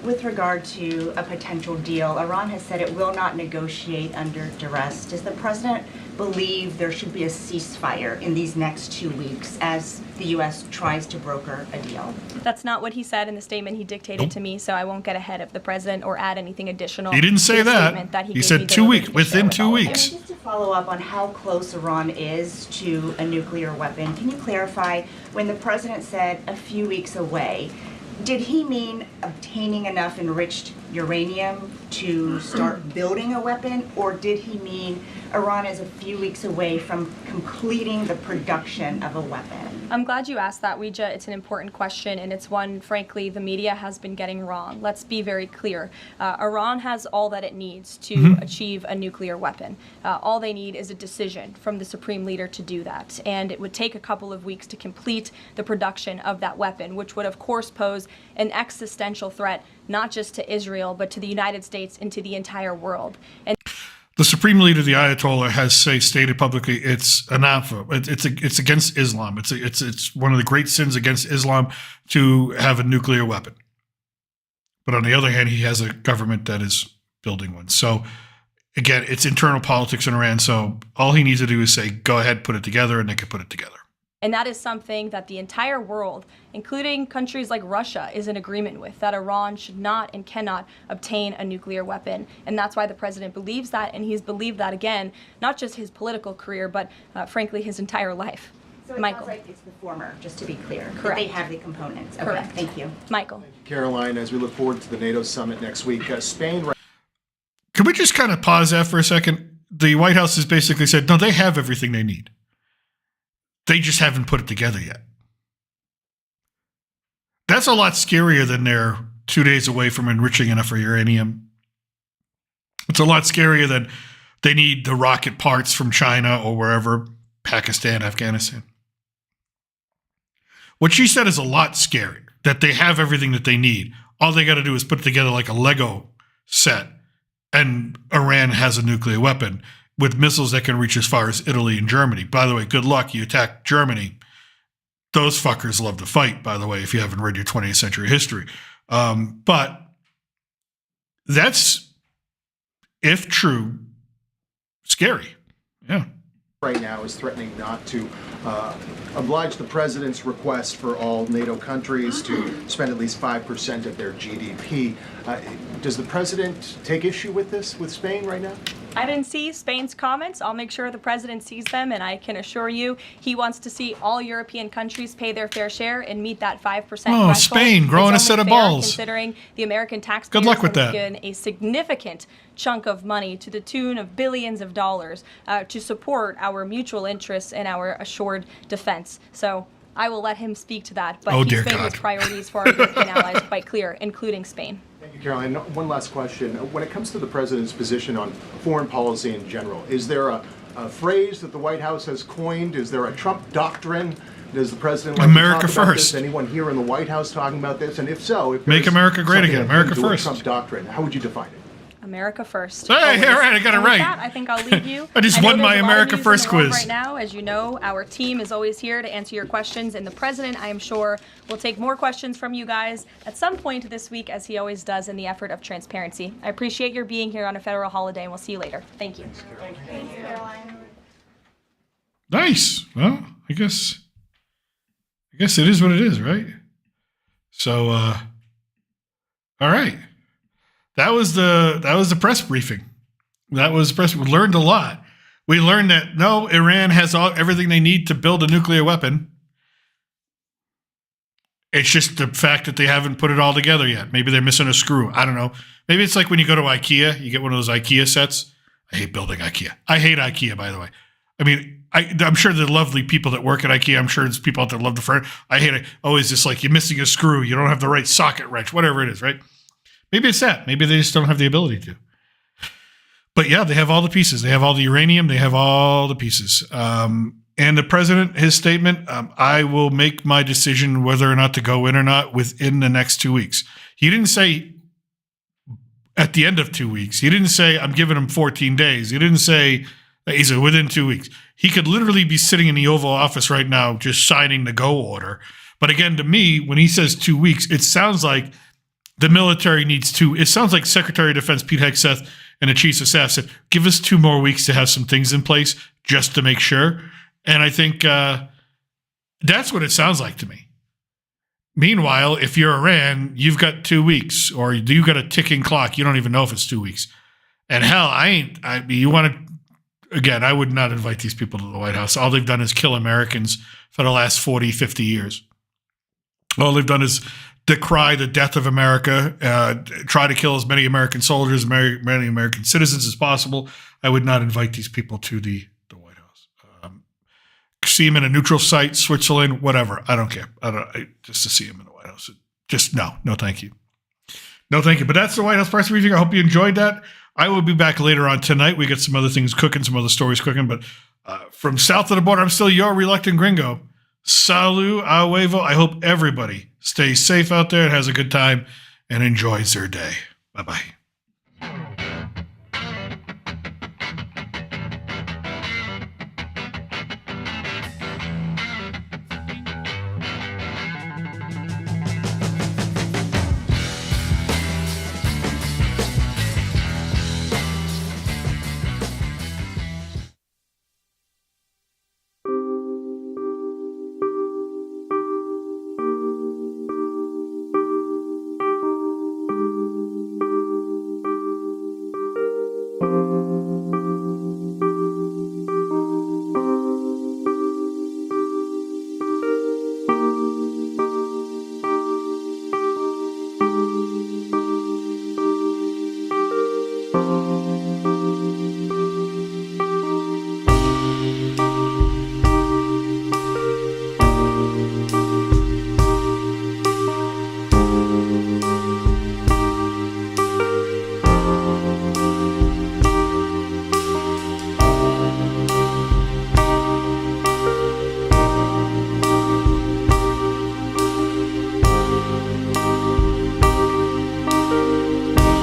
Speaker 3: With regard to a potential deal, Iran has said it will not negotiate under duress. Does the president believe there should be a ceasefire in these next 2 weeks as the U.S. tries to broker a deal?
Speaker 2: That's not what he said in the statement he dictated to me, so I won't get ahead of the president or add anything additional.
Speaker 1: He didn't say that. He said 2 weeks, within 2 weeks.
Speaker 3: And just to follow up on how close Iran is to a nuclear weapon, can you clarify when the president said a few weeks away, did he mean obtaining enough enriched uranium to start building a weapon, or did he mean Iran is a few weeks away from completing the production of a weapon?
Speaker 2: I'm glad you asked that, Ouija. It's an important question, and it's one, frankly, the media has been getting wrong. Let's be very clear. Iran has all that it needs to achieve a nuclear weapon. All they need is a decision from the supreme leader to do that, and it would take a couple of weeks to complete the production of that weapon, which would, of course, pose an existential threat, not just to Israel, but to the United States and to the entire world. And
Speaker 1: the supreme leader, the Ayatollah, has stated publicly it's anathema. It's against Islam. It's one of the great sins against Islam to have a nuclear weapon. But on the other hand, he has a government that is building one. So again, it's internal politics in Iran. So all he needs to do is say, go ahead, put it together, and they can put it together.
Speaker 2: And that is something that the entire world, including countries like Russia, is in agreement with, that Iran should not and cannot obtain a nuclear weapon. And that's why the president believes that, and he's believed that, again, not just his political career, but frankly, his entire life.
Speaker 3: So it
Speaker 2: Michael.
Speaker 3: sounds like it's the former, just to be clear.
Speaker 2: Correct.
Speaker 3: That they have the components. Okay,
Speaker 2: Correct.
Speaker 3: Thank you.
Speaker 2: Michael.
Speaker 4: Caroline, as we look forward to the NATO summit next week, Spain...
Speaker 1: Can we just kind of pause that for a second? The White House has basically said, no, they have everything they need. They just haven't put it together yet. That's a lot scarier than they're 2 days away from enriching enough uranium. It's a lot scarier than they need the rocket parts from China or wherever, Pakistan, Afghanistan. What she said is a lot scarier, that they have everything that they need. All they got to do is put it together like a Lego set, and Iran has a nuclear weapon with missiles that can reach as far as Italy and Germany. By the way, good luck. You attack Germany. Those fuckers love to fight, by the way, if you haven't read your 20th century history. But that's, if true, scary. Yeah.
Speaker 4: Right now is threatening not to oblige the president's request for all NATO countries to spend at least 5% of their GDP. Does the president take issue with this, with Spain right now?
Speaker 2: I didn't see Spain's comments. I'll make sure the president sees them, and I can assure you he wants to see all European countries pay their fair share and meet that 5% threshold.
Speaker 1: Oh, Spain, growing a set of balls.
Speaker 2: Considering the American taxpayers
Speaker 1: Good luck with
Speaker 2: have
Speaker 1: that.
Speaker 2: given a significant chunk of money to the tune of billions of dollars to support our mutual interests and our assured defense. So I will let him speak to that, but he's made his priorities for our European allies quite clear, including Spain.
Speaker 4: Thank you, Caroline. One last question. When it comes to the president's position on foreign policy in general, is there a phrase that the White House has coined? Is there a Trump doctrine? Does the president like
Speaker 1: America
Speaker 4: to talk about
Speaker 1: first.
Speaker 4: this? Anyone here in the White House talking about this? And if so, if
Speaker 1: Make
Speaker 4: there's
Speaker 1: America great
Speaker 4: something
Speaker 1: again.
Speaker 4: akin
Speaker 1: America
Speaker 4: to a
Speaker 1: first.
Speaker 4: Trump doctrine, how would you define it?
Speaker 2: America first.
Speaker 1: Hey,
Speaker 2: always.
Speaker 1: all right, I got it
Speaker 2: And with
Speaker 1: right.
Speaker 2: that, I think I'll leave you.
Speaker 1: I just
Speaker 2: know
Speaker 1: won my
Speaker 2: there's a lot of
Speaker 1: America
Speaker 2: news
Speaker 1: First
Speaker 2: in the world
Speaker 1: quiz.
Speaker 2: right now, as you know, our team is always here to answer your questions, and the president, I am sure, will take more questions from you guys at some point this week, as he always does in the effort of transparency. I appreciate your being here on a federal holiday, and we'll see you later. Thank you.
Speaker 3: Thanks, Caroline.
Speaker 1: Nice. Well, I guess it is what it is, right? So, all right. That was the press briefing. That was press. We learned a lot. We learned that no, Iran has everything they need to build a nuclear weapon. It's just the fact that they haven't put it all together yet. Maybe they're missing a screw. I don't know. Maybe it's like when you go to IKEA, you get one of those IKEA sets. I hate building IKEA. I hate IKEA, by the way. I mean, I'm sure the lovely people that work at IKEA, I'm sure there's people out there that love the furniture. I hate it. Always just like you're missing a screw. You don't have the right socket wrench, whatever it is, right? Maybe it's that. Maybe they just don't have the ability to. But yeah, they have all the pieces. They have all the uranium. They have all the pieces. And the president, his statement, I will make my decision whether or not to go in or not within the next 2 weeks. He didn't say at the end of 2 weeks. He didn't say I'm giving him 14 days. He didn't say he said within 2 weeks. He could literally be sitting in the Oval Office right now just signing the go order. But again, to me, when he says 2 weeks, it sounds like the military needs to. It sounds like Secretary of Defense Pete Hegseth and the Chiefs of Staff said, give us 2 more weeks to have some things in place just to make sure. And I think that's what it sounds like to me. Meanwhile, if you're Iran, you've got 2 weeks, or you've got a ticking clock. You don't even know if it's 2 weeks. And hell, you want to, again, I would not invite these people to the White House. All they've done is kill Americans for the last 40, 50 years. All they've done is decry the death of America, try to kill as many American soldiers, many American citizens as possible. I would not invite these people to the White House. See them in a neutral site, Switzerland, whatever. I don't care. Just to see them in the White House. Just no, thank you. No, thank you. But that's the White House press briefing. I hope you enjoyed that. I will be back later on tonight. We got some other things cooking, some other stories cooking. But from south of the border, I'm still your reluctant gringo. Salut, a huevo. I hope everybody stays safe out there and has a good time and enjoys their day. Bye-bye.